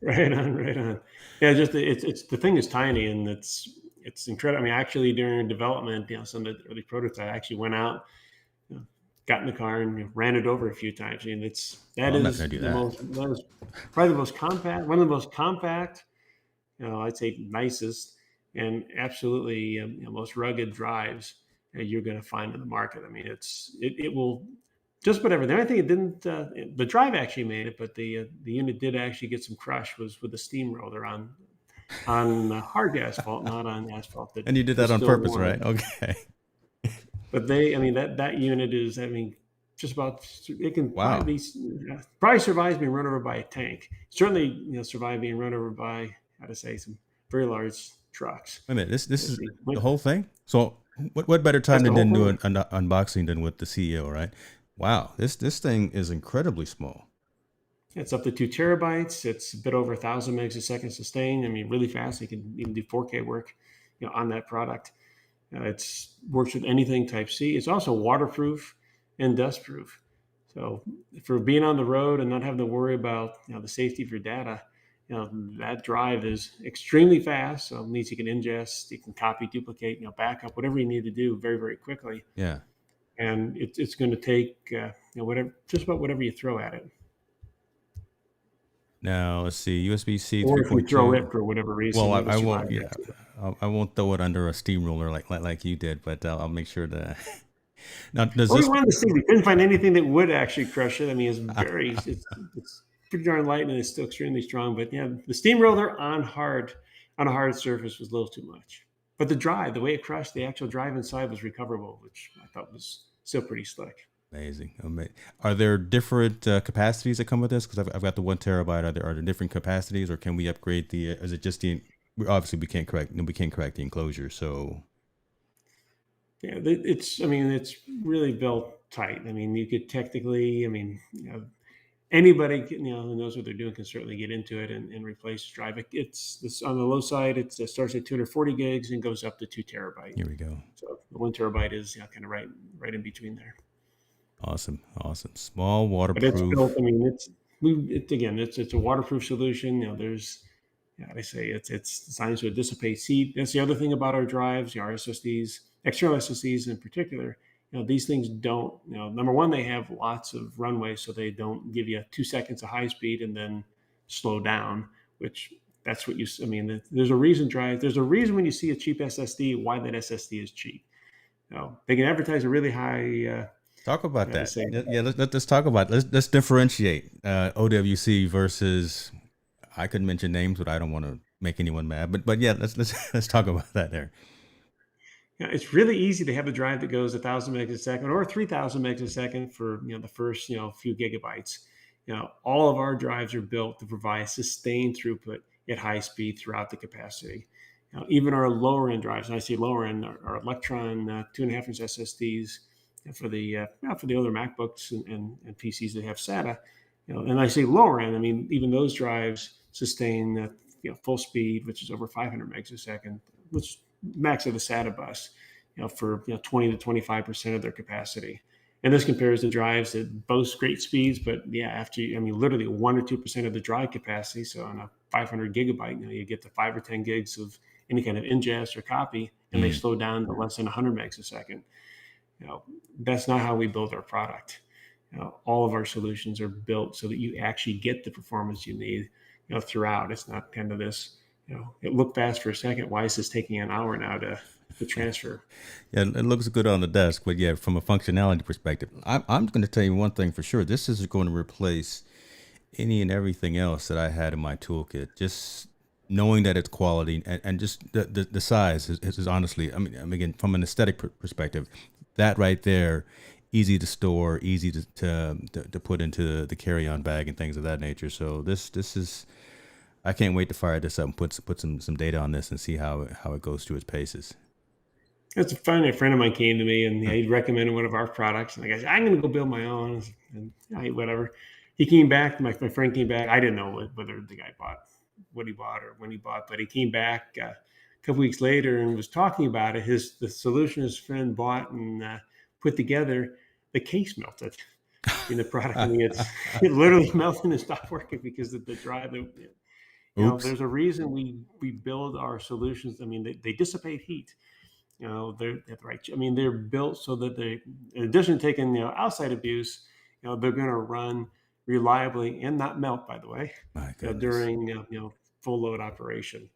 Right on. Yeah, just it's the thing is tiny, and it's it's incredible. I mean, actually during development, some of the early prototypes, I actually went out, you know, got in the car and ran it over a few times. And Oh, I'm not going to do that. that is probably the most compact, one of the most compact, I'd say nicest and absolutely most rugged drives you're going to find in the market. I mean, it will just about everything. I think it didn't. The drive actually made it, but the unit did actually get some crush. Was with the steamroller on hard asphalt, not on asphalt that And you did that was on still purpose, warm. right? Okay. But I mean, that unit is, I mean, just about, it can Wow. probably survives being run over by a tank. Certainly, survive being run over by, how to say, some very large trucks. Wait a minute. This is the Like, whole thing. So what better time that's the than whole to do thing. an unboxing than with the CEO, right? Wow. This thing is incredibly small. It's up to 2 terabytes. It's a bit over 1,000 megs a second sustained. I mean, really fast. You can even do 4K work, on that product. It's works with anything Type C. It's also waterproof and dustproof. So for being on the road and not having to worry about the safety of your data, that drive is extremely fast. So it means you can ingest, you can copy, duplicate, backup, whatever you need to do very, very quickly. Yeah. And it's going to take whatever, just about whatever you throw at it. Now let's see. USB-C Or if you throw 3.2. it for whatever Well, reason, I it'll won't. survive Yeah, that too. I won't throw it under a steamroller like you did, but I'll make sure to. Now, does Well, we this? wanted to see. We couldn't find anything that would actually crush it. I mean, it's pretty darn light and it's still extremely strong. But yeah, the steamroller on a hard surface was a little too much. But the way it crushed, the actual drive inside was recoverable, which I thought was still pretty slick. Amazing. Are there different capacities that come with this? Because I've got the 1 terabyte. Are there different capacities, or can we upgrade the? Is it just the? Obviously, we can't correct the enclosure. So Yeah, I mean, it's really built tight. I mean, you could technically, I mean, anybody who knows what they're doing can certainly get into it and replace drive. It's this on the low side. It starts at 240 gigs and goes up to 2 terabyte. here we go. So the 1 terabyte is kind of right in between there. Awesome. Small, But it's built. waterproof. I mean, it's a waterproof solution. There's, I say it's designed to dissipate heat. That's the other thing about our drives, our SSDs, external SSDs in particular. These things don't. Number one, they have lots of runway, so they don't give you 2 seconds of high speed and then slow down. Which that's what you. I mean, there's a reason There's a reason when you see a cheap SSD, why that SSD is cheap. They can advertise a really high. Talk about How to that. say Yeah, let's talk about let's differentiate OWC versus. I could mention names, but I don't want to make anyone mad. But yeah, let's talk about that there. It's really easy to have a drive that goes 1,000 megs a second or 3,000 megs a second for the first few gigabytes. All of our drives are built to provide sustained throughput at high speed throughout the capacity. Even our lower end drives, and I say lower end, our Electron 2.5 inch SSDs for the other MacBooks and PCs that have SATA. And I say lower end, I mean even those drives sustain full speed, which is over 500 megs a second, which max of the SATA bus, for 20 to 25% of their capacity. And this compares to drives that boast great speeds, but literally 1 or 2% of the drive capacity. So on a 500 gigabyte, you get to 5 or 10 gigs of any kind of ingest or copy, and they Mm. slow down to less than 100 megs a second. That's not how we build our product. All of our solutions are built so that you actually get the performance you need, throughout. It's not kind of this, it looked fast for a second. Why is this taking an hour now to transfer? Yeah, it looks good on the desk, but yeah, from a functionality perspective, I'm going to tell you one thing for sure. This is going to replace any and everything else that I had in my toolkit. Just knowing that it's quality and just the size is honestly, I mean, again, from an aesthetic perspective, that right there, easy to store, easy to put into the carry-on bag and things of that nature. So this is, I can't wait to fire this up and put some data on this and see how it goes through its paces. It's funny. A friend of mine came to me and Hmm. he recommended one of our products, and I guess I'm going to go build my own. And whatever. He came back. My friend came back. I didn't know whether the guy bought what he bought or when he bought, but he came back a couple weeks later and was talking about it. The solution his friend bought and put together, the case melted in the product. I mean, it literally melted and stopped working because of the drive. Oops. there's a reason we build our solutions. I mean, they dissipate heat. They're right. I mean, they're built so that they, in addition to taking outside abuse, they're going to run reliably and not melt. By the way, My goodness. during full load operation.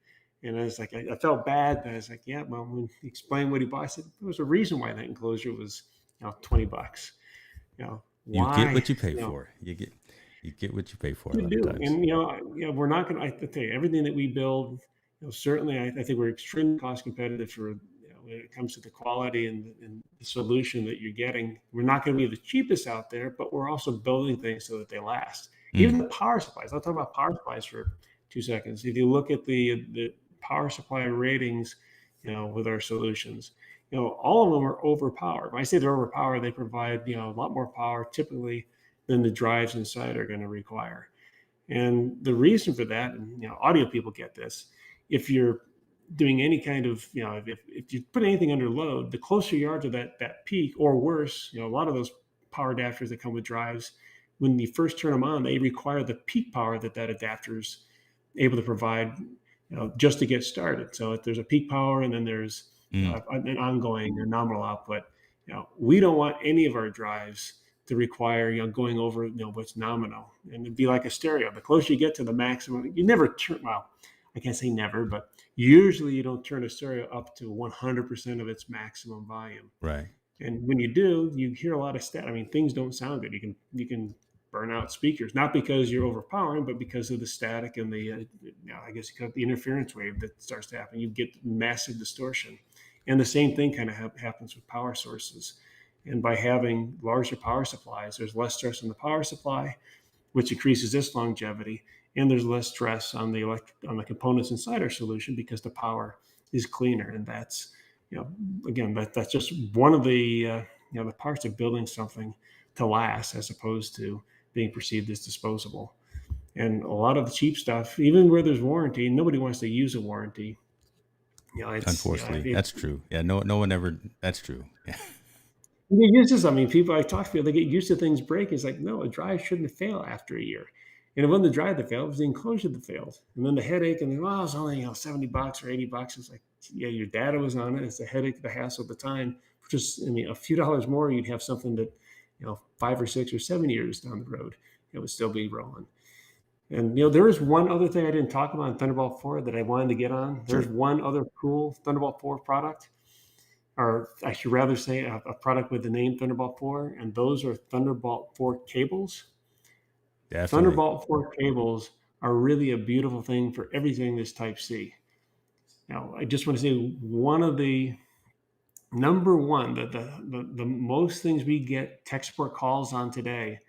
And I was like, I felt bad, but I was like, yeah, well, when he explained what he bought, I said there was a reason why that enclosure was $20. You get Why? what you pay for. You get what you pay for a You lot of do, times. and we're not going to. I tell you, everything that we build, certainly, I think we're extremely cost competitive for when it comes to the quality and the solution that you're getting. We're not going to be the cheapest out there, but we're also building things so that they last. Even Mm. the power supplies. I'll talk about power supplies for 2 seconds. If you look at the power supply ratings, with our solutions, all of them are overpowered. When I say they're overpowered, they provide a lot more power typically than the drives inside are going to require. And the reason for that, and audio people get this, if you're doing any kind of, if you put anything under load, the closer you are to that peak, or worse, a lot of those power adapters that come with drives, when you first turn them on, they require the peak power that adapter's able to provide, just to get started. So if there's a peak power and then there's Mm. an ongoing or nominal output, we don't want any of our drives to require going over what's nominal, and it'd be like a stereo. The closer you get to the maximum, you never turn, well, I can't say never, but usually you don't turn a stereo up to 100% of its maximum volume. Right. And when you do, you hear a lot of I mean, things don't sound good. You can burn out speakers, not because you're overpowering, but because of the static and the I guess you call it the interference wave that starts to happen. You get massive distortion, and the same thing kind of happens with power sources. And by having larger power supplies, there's less stress on the power supply, which increases its longevity, and there's less stress on the components inside our solution because the power is cleaner. And that's again, that's just one of the the parts of building something to last, as opposed to being perceived as disposable. And a lot of the cheap stuff, even where there's warranty, nobody wants to use a warranty. It's Unfortunately, that's true. Yeah, no one ever. That's true. Yeah. you get used to something. People I talk to, they get used to things breaking. It's like, no, a drive shouldn't fail after a year. And it wasn't the drive that failed, it was the enclosure that failed. And then the headache, and then, well, it's only $70 or $80. It's like, yeah, your data was on it. It's the headache, the hassle at the time. Just, I mean, a few dollars more, you'd have something that, 5 or 6 or 7 years down the road, it would still be rolling. And there is one other thing I didn't talk about in Thunderbolt 4 that I wanted to get on. There's Sure. one other cool Thunderbolt 4 product, or I should rather say a product with the name Thunderbolt 4, and those are Thunderbolt 4 cables. Definitely. Thunderbolt 4 cables are really a beautiful thing for everything that's Type C. Now, I just want to say one of the number one, the most things we get tech support calls on today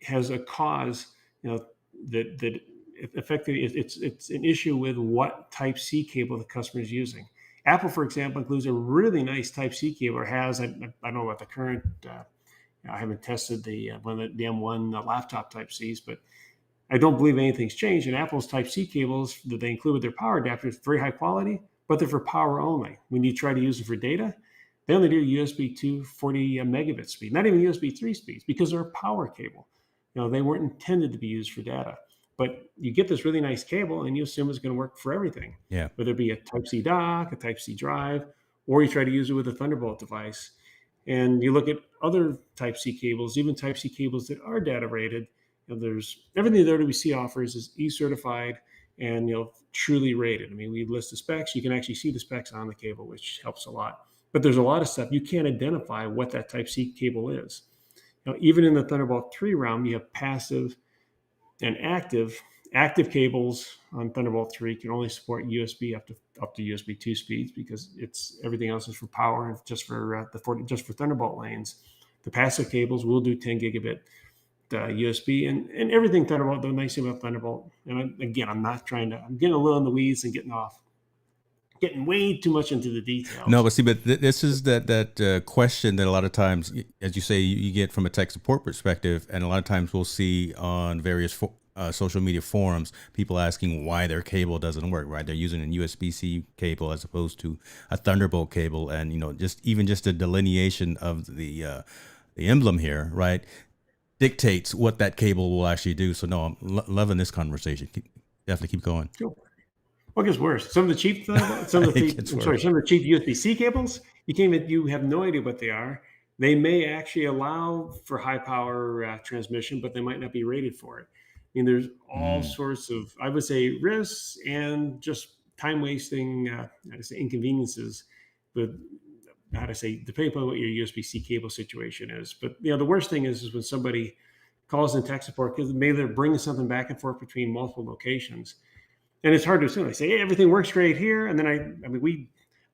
has a cause, that effectively it's an issue with what Type C cable the customer is using. Apple, for example, includes a really nice Type C cable, or has. I don't know about the current. I haven't tested the M1 laptop Type Cs, but I don't believe anything's changed. And Apple's Type C cables that they include with their power adapters, very high quality, but they're for power only. When you try to use them for data, they only do USB 2 40 megabit speed, not even USB 3 speeds, because they're a power cable. They weren't intended to be used for data. But you get this really nice cable, and you assume it's going to work for everything, Yeah. whether it be a Type C dock, a Type C drive, or you try to use it with a Thunderbolt device. And you look at other Type C cables, even Type C cables that are data rated. There's everything that OWC offers is E-certified and truly rated. I mean, we list the specs. You can actually see the specs on the cable, which helps a lot. But there's a lot of stuff you can't identify what that Type C cable is. Even in the Thunderbolt 3 realm, you have passive and active. Active cables on Thunderbolt 3 can only support USB up to USB 2 speeds, because it's everything else is for power and just for just for Thunderbolt lanes. The passive cables will do 10 gigabit USB and everything Thunderbolt. The nice thing about Thunderbolt, and again, I'm getting a little in the weeds and getting way too much into the No, details. but see, this is that question that a lot of times, as you say, you get from a tech support perspective, and a lot of times we'll see on various social media forums people asking why their cable doesn't work. Right, they're using a USB-C cable as opposed to a Thunderbolt cable, and just a delineation of the emblem here, right, dictates what that cable will actually do. So no, I'm loving this conversation. Definitely keep going. Sure. What gets worse? Some of the cheap, It gets worse. some of the cheap USB-C cables. You have no idea what they are. They may actually allow for high power transmission, but they might not be rated for it. I mean, there's all Mm, sorts of, I would say, risks and just time wasting, I'd say inconveniences. But how to say, depending upon what your USB-C cable situation is. But the worst thing is when somebody calls in tech support because maybe they're bringing something back and forth between multiple locations, and it's hard to assume. They say, hey, everything works great here. And then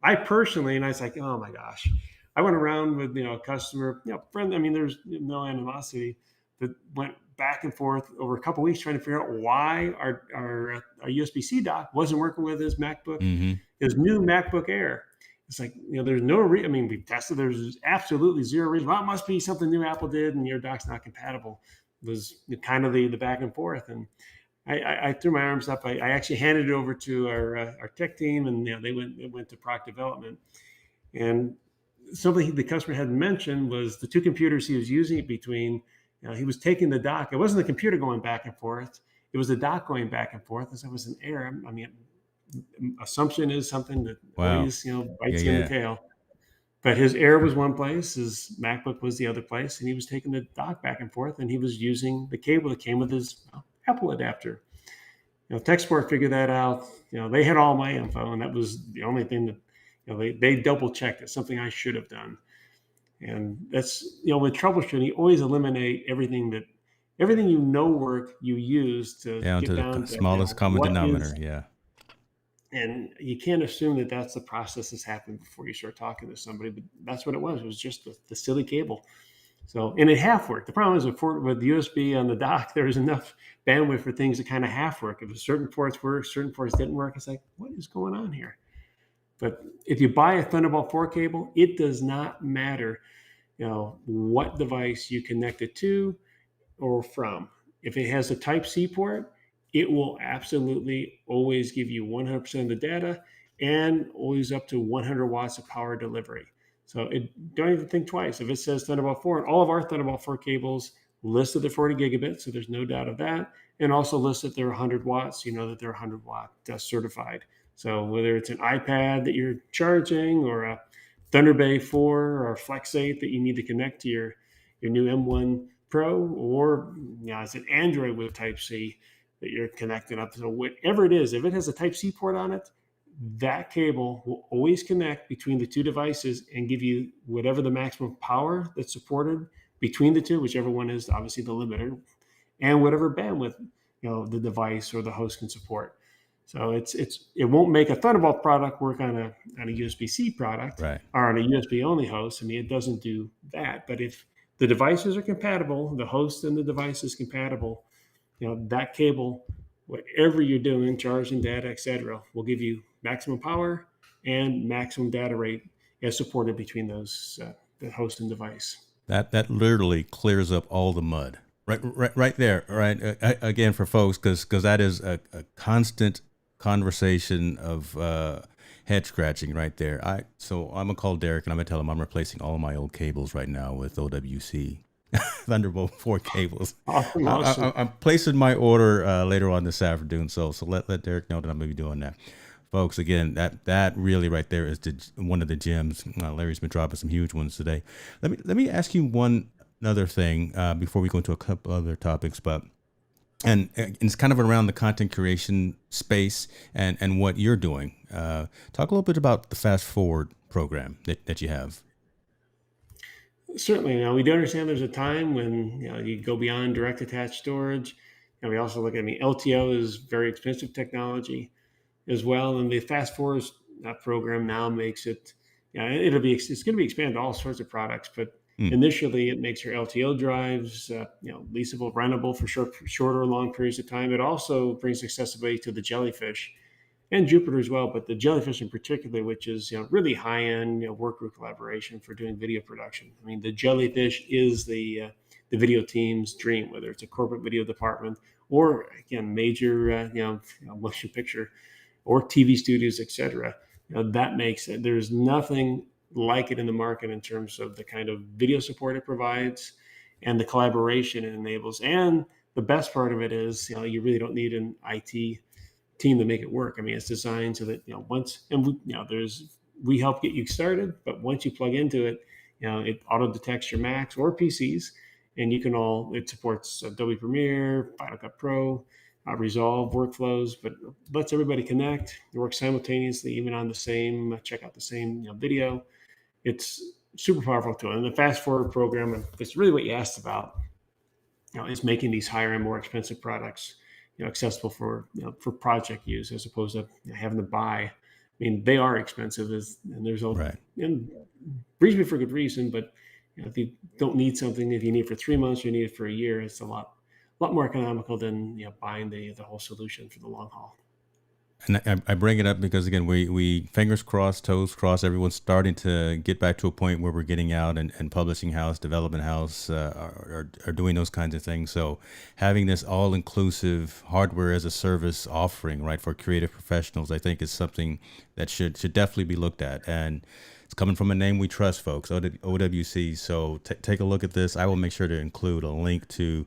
I personally, and I was like, oh my gosh, I went around with, a customer, friend. I mean, there's no animosity, that went back and forth over a couple of weeks trying to figure out why our USB-C dock wasn't working with hmm his new MacBook Air. It's like, there's no I mean, we tested, there's absolutely zero reason. Well, it must be something new Apple did and your dock's not compatible. It was kind of the back and forth. And I threw my arms up. I actually handed it over to our tech team, and it went to product development. And something the customer had mentioned was the two computers he was using it between. He was taking the dock. It wasn't the computer going back and forth. It was the dock going back and forth, as it was an error. I mean, assumption is something that Wow. always Yeah, bites you in the yeah. tail. But his Air was one place, his MacBook was the other place, and he was taking the dock back and forth, and he was using the cable that came with his Apple adapter. Tech support figured that out. They had all my info, and that was the only thing that they double checked. It's something I should have done. And that's with troubleshooting, you always eliminate everything work you use to Down get to the down to smallest common what denominator. is. Yeah. And you can't assume that that's the process that's happened before you start talking to somebody, but that's what it was. It was just the silly cable. So, and it half worked. The problem is with USB on the dock, there was enough bandwidth for things to kind of half work. If certain ports worked, certain ports didn't work, it's like, what is going on here? But if you buy a Thunderbolt 4 cable, it does not matter, what device you connect it to or from. If it has a Type C port, it will absolutely always give you 100% of the data and always up to 100 watts of power delivery. So don't even think twice. If it says Thunderbolt 4, and all of our Thunderbolt 4 cables listed at 40 gigabits, so there's no doubt of that, and also listed they're 100 watts, that they're 100 watt certified. So whether it's an iPad that you're charging or a Thunderbay 4 or a Flex 8 that you need to connect to your new M1 Pro, or it's an Android with Type C that you're connecting up. So whatever it is, if it has a Type C port on it, that cable will always connect between the two devices and give you whatever the maximum power that's supported between the two, whichever one is obviously the limiter, and whatever bandwidth the device or the host can support. So it won't make a Thunderbolt product work on a USB-C product Right. or on a USB only host. I mean, it doesn't do that. But if the devices are compatible, the host and the device is compatible, that cable, whatever you're doing, charging data, etc., will give you maximum power and maximum data rate as supported between those the host and device. That literally clears up all the mud. Right there. Right. Again, for folks, because that is a constant conversation of head scratching right there. So I'm gonna call Derek and I'm gonna tell him I'm replacing all my old cables right now with OWC Thunderbolt 4 cables. Awesome, awesome. I'm placing my order later on this afternoon. So let Derek know that I'm gonna be doing that. Folks, again, that really right there is one of the gems. Larry's been dropping some huge ones today. Let me ask you one another thing before we go into a couple other topics, but and it's kind of around the content creation space and what you're doing. Talk a little bit about the Fast Forward program that you have. Certainly, we do understand there's a time when you go beyond direct attached storage, and we also look at. I mean, LTO is very expensive technology as well, and the fast forward program now makes it. It's going to be expanded to all sorts of products, but Mm, initially it makes your LTO drives leasable, rentable for shorter or long periods of time. It also brings accessibility to the Jellyfish and Jupiter as well, but the Jellyfish in particular, which is really high end work group collaboration for doing video production. I mean, the Jellyfish is the video team's dream, whether it's a corporate video department or again major motion picture or TV studios, etc. That makes it. There's nothing like it in the market in terms of the kind of video support it provides and the collaboration it enables. And the best part of it is, you really don't need an IT team to make it work. I mean, it's designed so that, once, and we help get you started, but once you plug into it, it auto detects your Macs or PCs, and it supports Adobe Premiere, Final Cut Pro, Resolve workflows, but lets everybody connect, work simultaneously, even on the same, check out the same video. It's super powerful tool. And the fast forward program, and it's really what you asked about, is making these higher and more expensive products, accessible for project use, as opposed to having to buy. I mean, they are expensive, and there's Right. and reasonably for good reason. But if you don't need something, if you need it for 3 months or you need it for a year, it's a lot more economical than buying the whole solution for the long haul. And I bring it up because again, we fingers crossed, toes crossed. Everyone's starting to get back to a point where we're getting out and publishing house, development house are doing those kinds of things. So having this all inclusive hardware as a service offering, right, for creative professionals, I think is something that should definitely be looked at. And it's coming from a name we trust, folks, OWC. So take a look at this. I will make sure to include a link to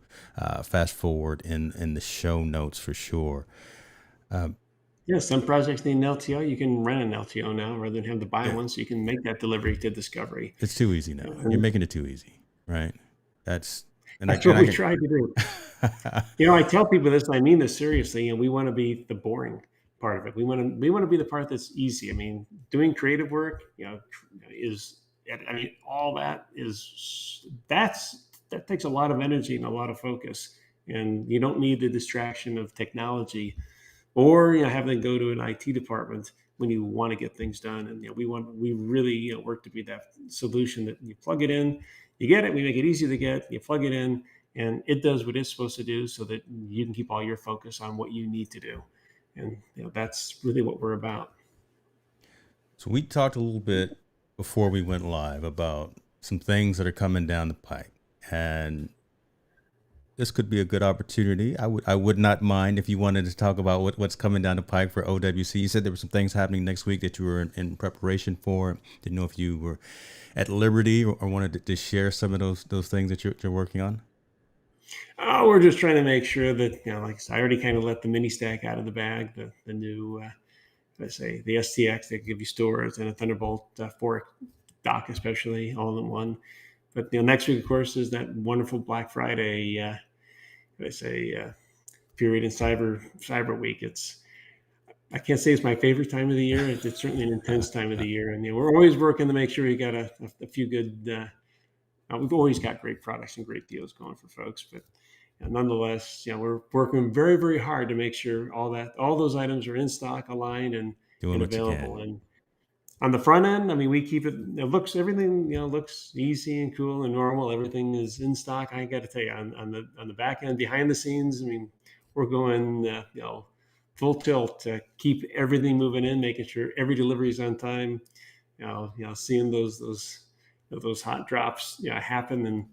Fast Forward in the show notes for sure. Yeah, some projects need an LTO. You can rent an LTO now rather than have to buy Yeah. one, so you can make that delivery to discovery. It's too easy now. You're making it too easy, right? That's That's what we try to do. I tell people this, and I mean this seriously. We want to be the boring part of it. We want to be the part that's easy. I mean, doing creative work, is, I mean, all that that takes a lot of energy and a lot of focus, and you don't need the distraction of technology, or having to go to an IT department when you want to get things done. And we really work to be that solution that you plug it in, you get it, we make it easy to get, you plug it in, and it does what it's supposed to do, so that you can keep all your focus on what you need to do. And that's really what we're about. So we talked a little bit before we went live about some things that are coming down the pike, and this could be a good opportunity. I would not mind if you wanted to talk about what's coming down the pike for OWC. You said there were some things happening next week that you were in preparation for. Didn't know if you were at liberty or wanted to share some of those things that you're working on. We're just trying to make sure that, like I already kind of let the mini stack out of the bag, the new, let's say, the STX that give you storage, and a Thunderbolt 4 dock, especially, all in one. But next week, of course, is that wonderful Black Friday, period in Cyber Week. I can't say it's my favorite time of the year. It's certainly an intense time of the year, and we're always working to make sure we got a few good. We've always got great products and great deals going for folks, but nonetheless, we're working very, very hard to make sure all those items are in stock, aligned, and Doing what you available. can. And on the front end, I mean, we keep it. Everything looks easy and cool and normal. Everything is in stock. I got to tell you, on the back end, behind the scenes, I mean, we're going full tilt to keep everything moving in, making sure every delivery is on time. Seeing those hot drops happen, and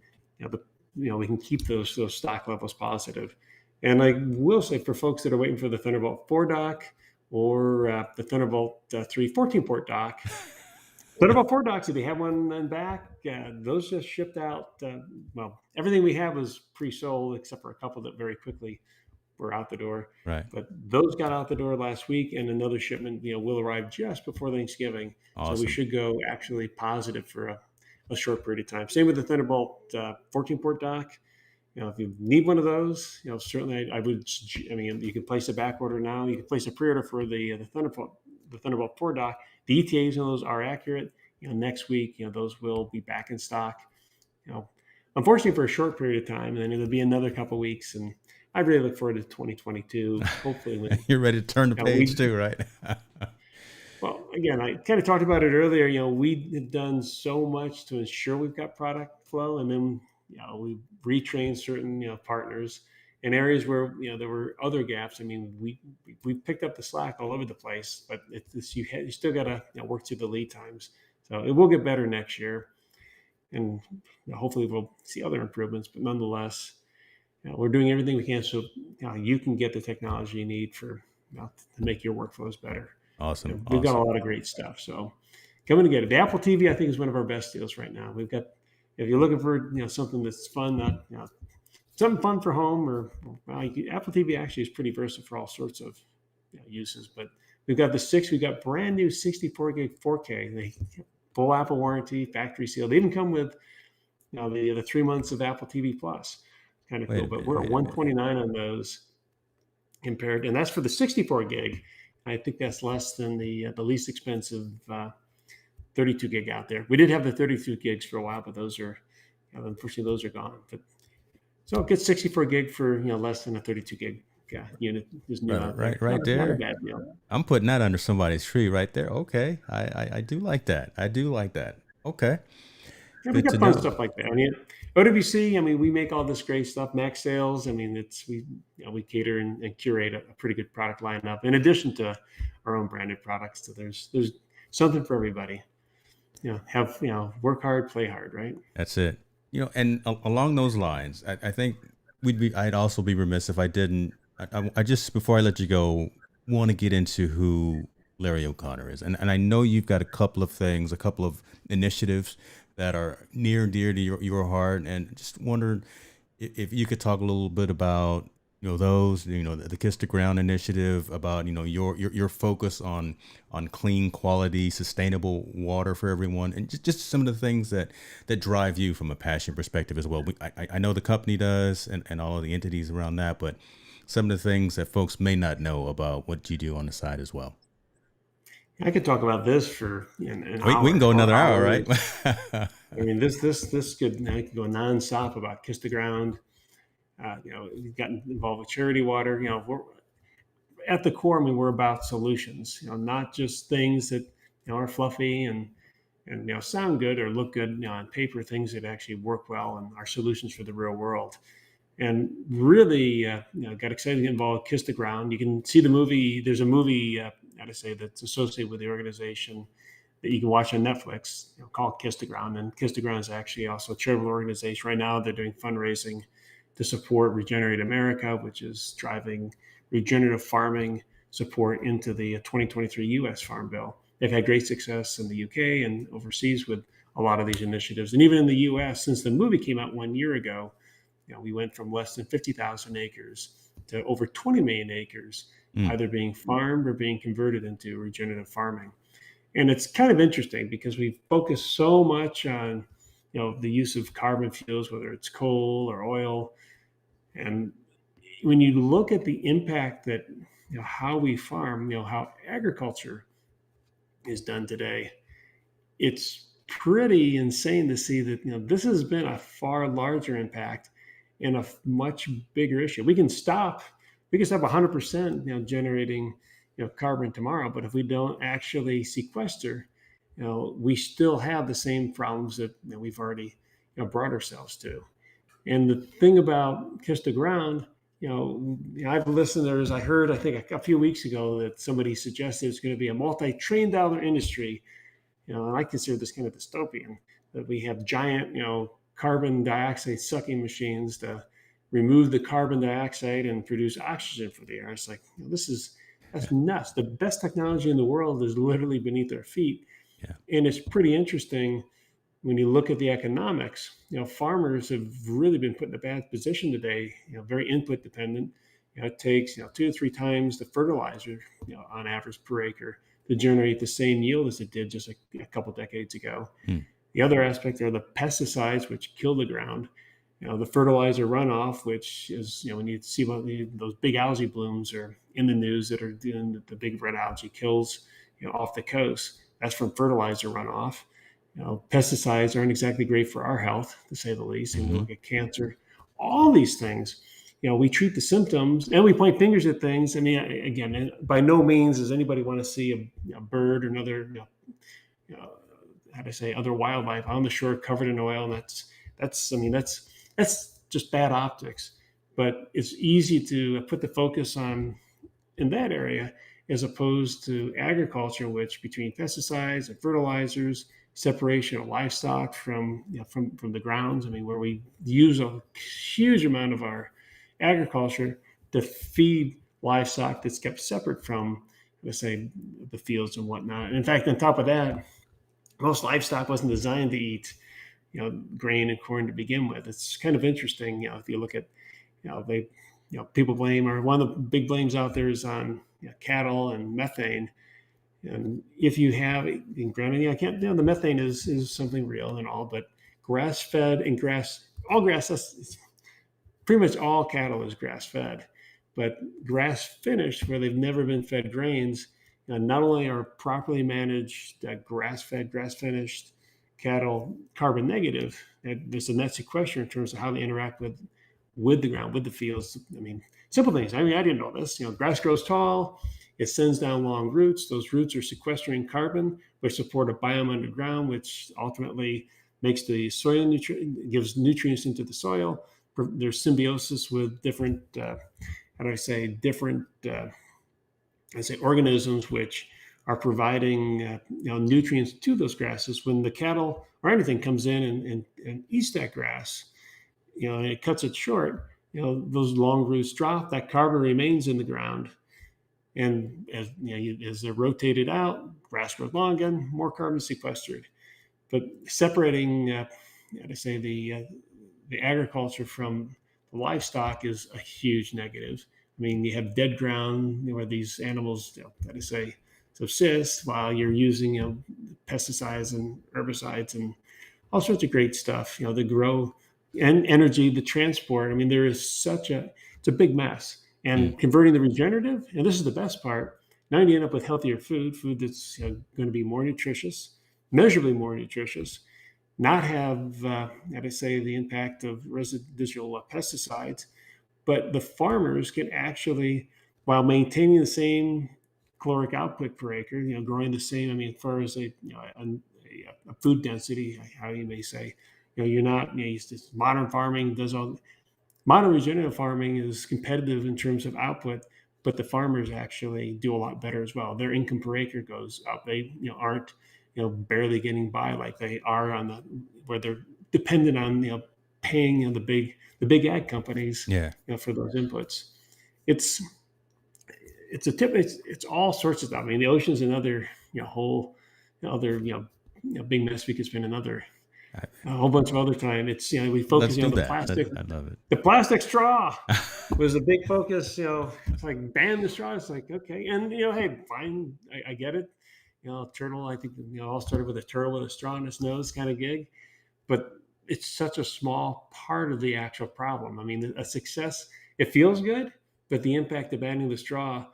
we can keep those stock levels positive. And I will say, for folks that are waiting for the Thunderbolt 4 dock, or the Thunderbolt 3 14-port dock, Thunderbolt 4 docks, if you have one in back, those just shipped out. Everything we have was pre-sold, except for a couple that very quickly were out the door. Right. But those got out the door last week, and another shipment will arrive just before Thanksgiving. Awesome. So we should go actually positive for a short period of time. Same with the Thunderbolt 14-port dock. If you need one of those, certainly I would. I mean, you can place a back order now. You can place a pre-order for the Thunderbolt 4 dock. The ETAs on those are accurate. Next week, those will be back in stock. Unfortunately, for a short period of time, and then it'll be another couple of weeks. And I really look forward to 2022. Hopefully, you're ready to turn the page too, right? Well, again, I kind of talked about it earlier. We have done so much to ensure we've got product flow, and then we retrained certain partners in areas where there were other gaps. I mean, we picked up the slack all over the place, but you still got to work through the lead times. So it will get better next year, and hopefully we'll see other improvements. But nonetheless, we're doing everything we can so you can get the technology you need to make your workflows better. Awesome. We've got a lot of great stuff. So come and get it. The Apple TV, I think, is one of our best deals right now. We've got, if you're looking for something that's fun, something fun for home, or Apple TV actually is pretty versatile for all sorts of uses. But we've got brand new 64 gig 4K. They full Apple warranty, factory seal. They even come with the 3 months of Apple TV Plus. Kind of Wait cool. a But minute. we're at Wait a minute. 129 on those compared, and that's for the 64 gig. I think that's less than the least expensive 32 gig out there. We did have the 32 gigs for a while, but those are unfortunately those are gone. But so it gets 64 gig for less than a 32 gig unit is new Brother, out there. right Not a there. bad deal. I'm putting that under somebody's tree right there. Okay. I do like that. I do like that. Okay. Yeah, we Good to got fun know. stuff like that. I mean, OWC. I mean, we make all this great stuff. Max sales. I mean, we cater and curate a pretty good product lineup in addition to our own branded products. So there's something for everybody. Work hard, play hard, right? That's it. And along those lines, I think I'd also be remiss if I didn't. I just, before I let you go, want to get into who Larry O'Connor is, and I know you've got a couple of things, a couple of initiatives that are near and dear to your heart, and just wondered if you could talk a little bit about those, the Kiss the Ground initiative, about your focus on clean, quality, sustainable water for everyone, and just some of the things that drive you from a passion perspective as well. I know the company does, and all of the entities around that, but some of the things that folks may not know about what you do on the side as well. I could talk about this for an We can hour go or another hour, right? hours. I mean, this I could go nonstop about Kiss the Ground. We've gotten involved with charity water. We're at the core. I mean, we're about solutions. Not just things that are fluffy and sound good or look good on paper. Things that actually work well and are solutions for the real world. And really, got excited to get involved with Kiss the Ground. You can see the movie. There's a movie, I'd say, that's associated with the organization that you can watch on Netflix, called Kiss the Ground. And Kiss the Ground is actually also a charitable organization. Right now, they're doing fundraising to support Regenerate America, which is driving regenerative farming support into the 2023 U.S. Farm Bill. They've had great success in the UK and overseas with a lot of these initiatives. And even in the U.S., since the movie came out 1 year ago, we went from less than 50,000 acres to over 20 million acres, Mm. either being farmed or being converted into regenerative farming. And it's kind of interesting because we focus so much on, the use of carbon fuels, whether it's coal or oil. And when you look at the impact that, how we farm, how agriculture is done today, it's pretty insane to see that, this has been a far larger impact and a much bigger issue. We can stop 100%, generating, carbon tomorrow, but if we don't actually sequester, we still have the same problems that we've already, brought ourselves to. And the thing about Kiss the Ground, I've listened. I heard, I think a few weeks ago that somebody suggested it's going to be a multi-trillion dollar industry. And I consider this kind of dystopian, that we have giant, carbon dioxide sucking machines to remove the carbon dioxide and produce oxygen for the air. It's like, that's nuts. The best technology in the world is literally beneath our feet. Yeah. And it's pretty interesting when you look at the economics. Farmers have really been put in a bad position today, very input dependent. It takes, 2 to 3 times the fertilizer, on average per acre to generate the same yield as it did just a couple decades ago. Mm. The other aspect are the pesticides, which kill the ground. The fertilizer runoff, which is, when you see those big algae blooms are in the news that are doing the big red algae kills, off the coast. That's from fertilizer runoff. Pesticides aren't exactly great for our health, to say the least. And we look at cancer, all these things. We treat the symptoms and we point fingers at things. I mean, again, by no means does anybody want to see a bird or another, how to say, other wildlife on the shore covered in oil. And that's just bad optics. But it's easy to put the focus on in that area as opposed to agriculture, which between pesticides and fertilizers, separation of livestock from the grounds. I mean, where we use a huge amount of our agriculture to feed livestock that's kept separate from, let's say, the fields and whatnot. And in fact, on top of that, most livestock wasn't designed to eat, grain and corn to begin with. It's kind of interesting, if you look at, they people blame, or one of the big blames out there is on cattle and methane. And if you have, and granted, I can't, the methane is something real and all, but grass fed and all grass, that's pretty much all cattle is grass fed, but grass finished where they've never been fed grains, not only are properly managed grass fed, grass finished cattle carbon negative, there's a net sequester in terms of how they interact with the ground, with the fields. I mean, simple things. I didn't know this. Grass grows tall, it sends down long roots. Those roots are sequestering carbon, which support a biome underground, which ultimately makes the soil gives nutrients into the soil. There's symbiosis with different, organisms which are providing nutrients to those grasses. When the cattle or anything comes in and eats that grass, and it cuts it short, those long roots drop, that carbon remains in the ground. And as they're rotated out, grass grows long again, more carbon sequestered. But separating, the agriculture from the livestock is a huge negative. I mean, you have dead ground where these animals, subsist while you're using pesticides and herbicides and all sorts of great stuff. The grow and energy, the transport. I mean, it's a big mess. And converting the regenerative, and this is the best part. Now you end up with healthier food that's going to be more nutritious, measurably more nutritious, not have, the impact of residual pesticides, but the farmers can actually, while maintaining the same caloric output per acre, growing the same, as far as a food density, how you may say, you're not, modern farming modern regenerative farming is competitive in terms of output, but the farmers actually do a lot better as well. Their income per acre goes up. They aren't barely getting by like they are where they're dependent on paying the big ag companies for those inputs. It's all sorts of stuff. I mean, the ocean's another whole other big mess we could spend another a whole bunch of other time. It's we focus on the plastic. I love it. The plastic straw was a big focus. It's like ban the straw. It's like okay, and hey, fine, I get it. Turtle. I think all started with a turtle with a straw in its nose kind of gig, but it's such a small part of the actual problem. I mean, a success. It feels good, but the impact of banning the straw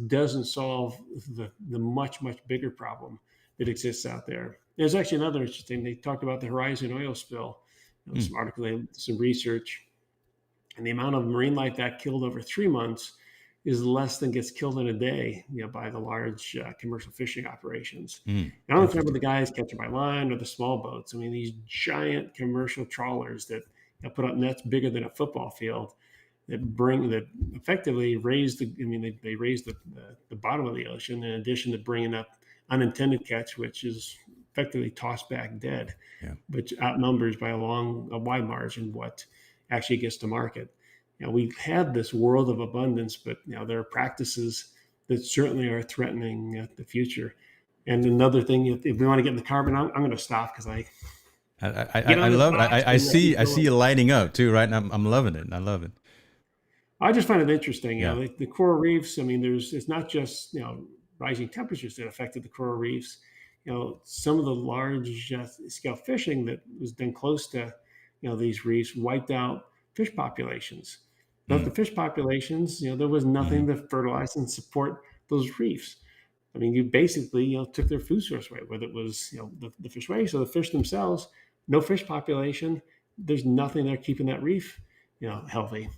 doesn't solve the much bigger problem that exists out there. There's actually another interesting. They talked about the Horizon oil spill. Some article, some research, and the amount of marine life that killed over 3 months is less than gets killed in a day, by the large commercial fishing operations. I don't remember the guys catching by line or the small boats. I mean, these giant commercial trawlers that put up nets bigger than a football field that effectively raise they raise the bottom of the ocean in addition to bringing up unintended catch, which is effectively tossed back dead, which outnumbers by a wide margin what actually gets to market. We've had this world of abundance, but there are practices that certainly are threatening the future. And another thing, if we want to get in the carbon, I'm going to stop because I love it. I see you lighting up too, right? And I'm loving it. I love it. I just find it interesting. The coral reefs. I mean, it's not just rising temperatures that affected the coral reefs. Some of the large scale fishing that was done close to these reefs wiped out fish populations. But the fish populations, there was nothing to fertilize and support those reefs. I mean, you basically took their food source away, whether it was the fish waste or the fish themselves. No fish population. There's nothing there keeping that reef healthy.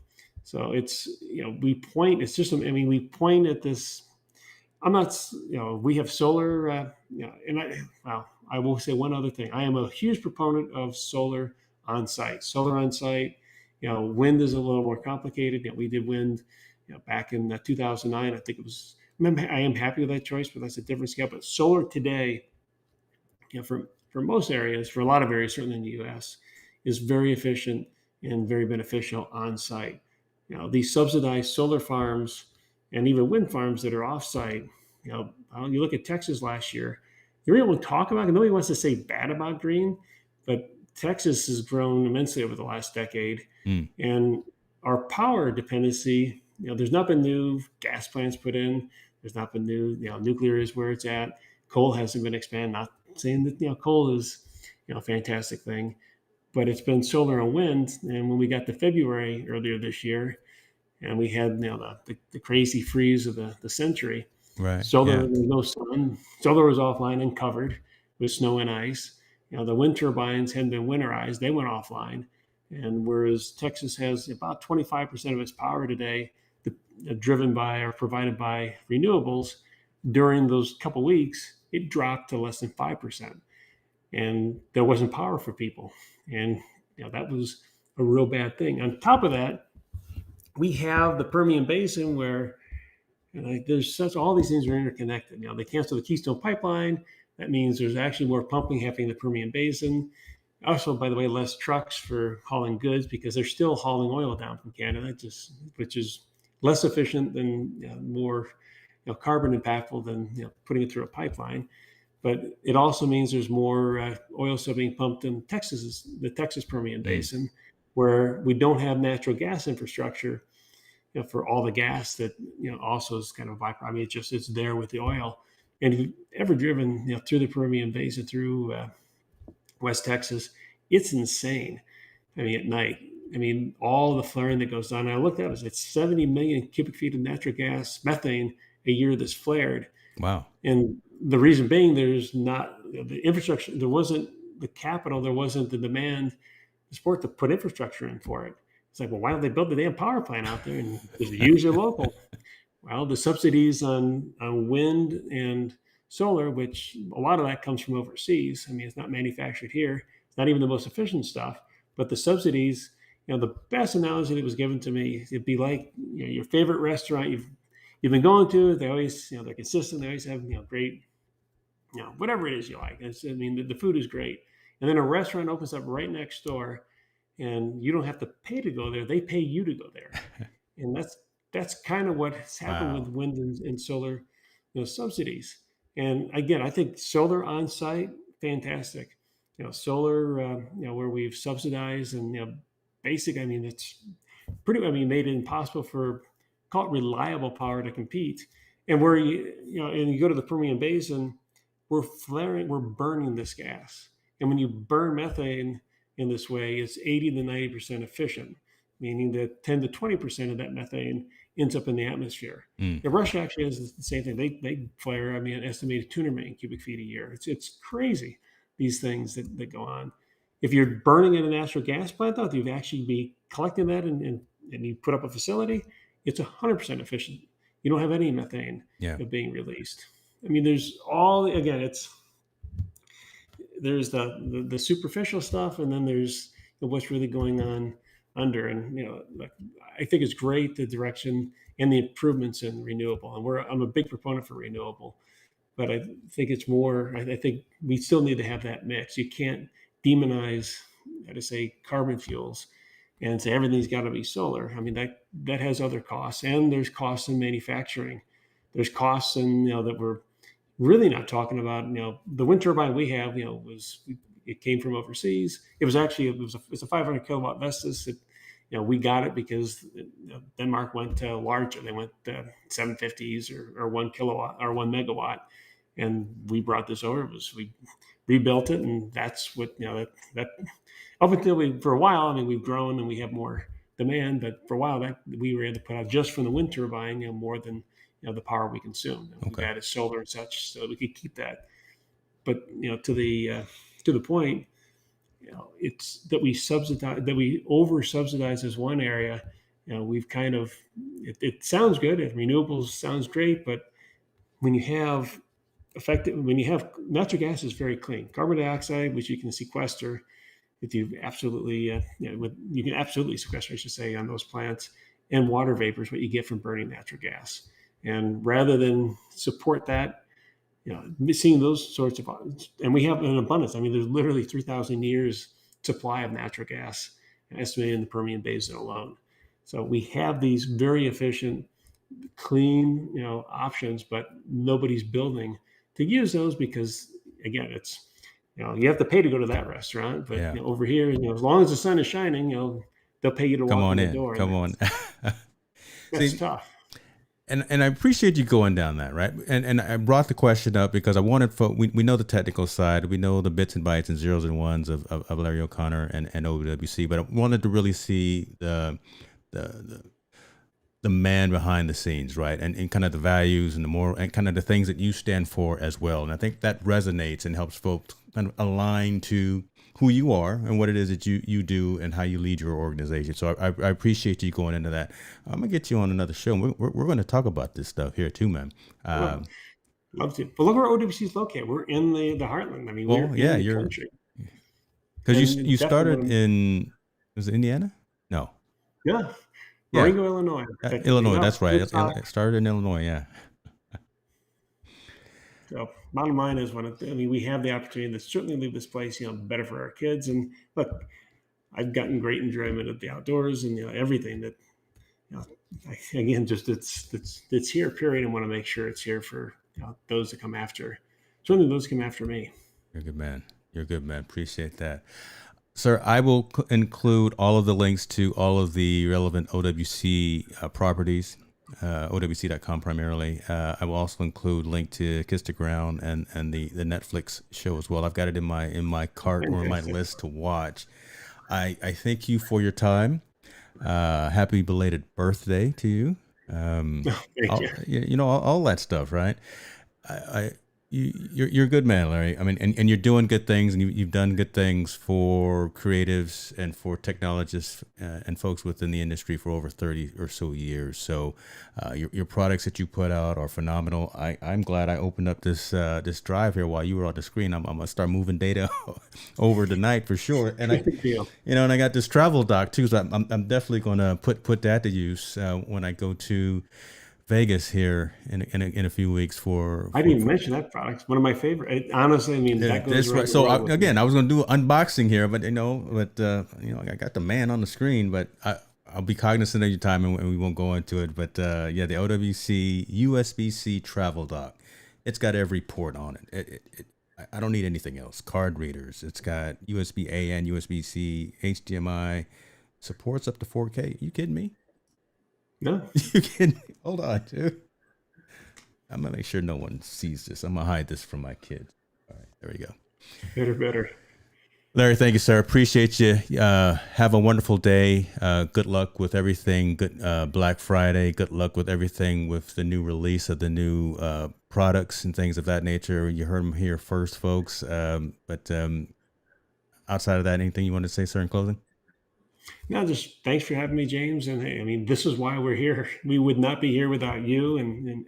So it's we point. It's just we point at this. I'm not, we have solar, and I will say one other thing. I am a huge proponent of solar on site. Wind is a little more complicated. We did wind, back in 2009. I think I am happy with that choice, but that's a different scale. But solar today, for most areas, for a lot of areas, certainly in the U.S., is very efficient and very beneficial on site. These subsidized solar farms and even wind farms that are off-site, you look at Texas last year, you really want to talk about it. Nobody wants to say bad about green, but Texas has grown immensely over the last decade. And our power dependency, there's not been new gas plants put in. There's not been new, nuclear is where it's at. Coal hasn't been expanded. Not saying that, coal is, a fantastic thing, but it's been solar and wind. And when we got to February earlier this year, and we had, the crazy freeze of the century, Right. solar, Yeah. there was no sun. Solar was offline and covered with snow and ice. The wind turbines hadn't been winterized; they went offline. And whereas Texas has about 25% of its power today driven by or provided by renewables, during those couple weeks, it dropped to less than 5%. And there wasn't power for people. And that was a real bad thing. On top of that, we have the Permian Basin where there's such all these things are interconnected. They canceled the Keystone Pipeline. That means there's actually more pumping happening in the Permian Basin. Also, by the way, less trucks for hauling goods because they're still hauling oil down from Canada, which is less efficient than more carbon impactful than putting it through a pipeline. But it also means there's more oil still being pumped in the Texas Permian Basin, where we don't have natural gas infrastructure for all the gas that also is kind of byproduct. I mean, it's there with the oil. And if you've ever driven through the Permian Basin through West Texas, it's insane. I mean, at night, all the flaring that goes on. I looked at it, it's 70 million cubic feet of natural gas, methane a year that's flared. Wow. And the reason being, there's not the infrastructure, there wasn't the capital, there wasn't the demand, the support to put infrastructure in for it. It's like, well, why don't they build the damn power plant out there and just use your local? Well, the subsidies on wind and solar, which a lot of that comes from overseas. I mean, it's not manufactured here. It's not even the most efficient stuff, but the subsidies, the best analogy that was given to me, it'd be like, your favorite restaurant you've been going to. They always, they're consistent. They always have, great, whatever it is you like. The food is great. And then a restaurant opens up right next door and you don't have to pay to go there. They pay you to go there. And that's kind of what's happened Wow. with wind and solar, subsidies. And again, I think solar on site, fantastic. Solar, where we've subsidized and basic. It's pretty. Made it impossible for call it reliable power to compete. And where and you go to the Permian Basin, we're burning this gas. And when you burn methane in this way, it's 80 to 90% efficient, meaning that 10 to 20% of that methane ends up in the atmosphere. Mm. And Russia actually has the same thing. They flare, an estimated 200 million cubic feet a year. It's crazy, these things that go on. If you're burning in a natural gas plant, though, if you've actually be collecting that and you put up a facility, it's 100% efficient. You don't have any methane Yeah. being released. There's all, again, there's the superficial stuff, and then there's what's really going on under. And I think it's great, the direction and the improvements in renewable. And I'm a big proponent for renewable, but I think it's more. I think we still need to have that mix. You can't demonize, carbon fuels and say everything's got to be solar. That has other costs, and there's costs in manufacturing. There's costs in that we're really not talking about. The wind turbine we have, it came from overseas. It was it's a 500 kilowatt Vestas. We got it because Denmark went to larger. They went to 750s or 1 kilowatt or 1 megawatt, and we brought this over. We rebuilt it, and that's what that up until for a while. We've grown and we have more demand, but for a while that we were able to put out just from the wind turbine, more than the power we consume. We've added solar and such, so we could keep that. But to the point, it's that we over subsidize this one area. We've kind of it sounds good. Renewables sounds great, but when you have natural gas is very clean. Carbon dioxide, which you can sequester, if you absolutely you can absolutely sequester, I should say, on those plants, and water vapor is what you get from burning natural gas. And rather than support that, seeing those sorts of, and we have an abundance. There's literally 3,000 years supply of natural gas estimated in the Permian Basin alone. So we have these very efficient, clean, options, but nobody's building to use those because, again, you have to pay to go to that restaurant. But over here, as long as the sun is shining, they'll pay you to Come walk in on the in. door, and Come on. that's See, tough. and I appreciate you going down that, right? And I brought the question up because I wanted we know the technical side, we know the bits and bytes and zeros and ones of Larry O'Connor and OWC, but I wanted to really see the the man behind the scenes, right? And kind of the values and the moral and kind of the things that you stand for as well. And I think that resonates and helps folks kind of align to who you are and what it is that you do and how you lead your organization. So I appreciate you going into that. I'm gonna get you on another show. We're going to talk about this stuff here too, man. Well, love to. But look where OWC is located. We're in the heartland. I mean, we're Well, in yeah, the you're country, because and you definitely started in was it Indiana? No, yeah, yeah, Marengo, Illinois. Technically, Illinois. well, That's right. Woodstock. It started in Illinois. Yeah, So bottom line is I mean, we have the opportunity to certainly leave this place, better for our kids. And look, I've gotten great enjoyment of the outdoors and everything that, you know, again, just it's here, period. And want to make sure it's here for those that come after, certainly those who come after me. you're a good man. You're a good man. Appreciate that. Sir, I will include all of the links to all of the relevant OWC properties, OWC.com primarily. I will also include link to Kiss the Ground and the Netflix show as well. I've got it in my cart or in my list to watch. I thank you for your time. Happy belated birthday to you. Thank you. All that stuff, right? You're a good man, Larry. I mean, and you're doing good things, and you've done good things for creatives and for technologists and folks within the industry for over 30 or so years. So, your products that you put out are phenomenal. I'm glad I opened up this drive here while you were on the screen. I'm gonna start moving data over tonight for sure. And Good deal. and I got this travel doc too, so I'm definitely gonna put that to use when I go to Vegas here in a few weeks I didn't even mention that product. It's one of my favorite. Honestly, I mean, that goes this right. right. So again, I was going to do an unboxing here, but I got the man on the screen, but I'll be cognizant of your time and we won't go into it. But yeah, the OWC USBC travel dock, it's got every port on it. I don't need anything else. Card readers. It's got USB A and USB C, HDMI, supports up to 4K. Are you kidding me? No, You kidding me? Hold on, dude. I'm gonna make sure no one sees this. I'm gonna hide this from my kids. All right, there we go. better. Larry, thank you, sir. Appreciate you. Have a wonderful day. Good luck with everything. Good Black Friday. Good luck with everything with the new release of the new products and things of that nature. You heard them here first, folks. But outside of that, anything you want to say, sir, in closing? No, just thanks for having me, James. And hey, I mean, this is why we're here. We would not be here without you and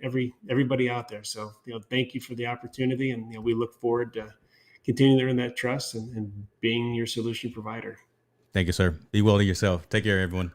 everybody out there. So, thank you for the opportunity, and we look forward to continuing to earn that trust and being your solution provider. Thank you, sir. Be well to yourself. Take care, everyone.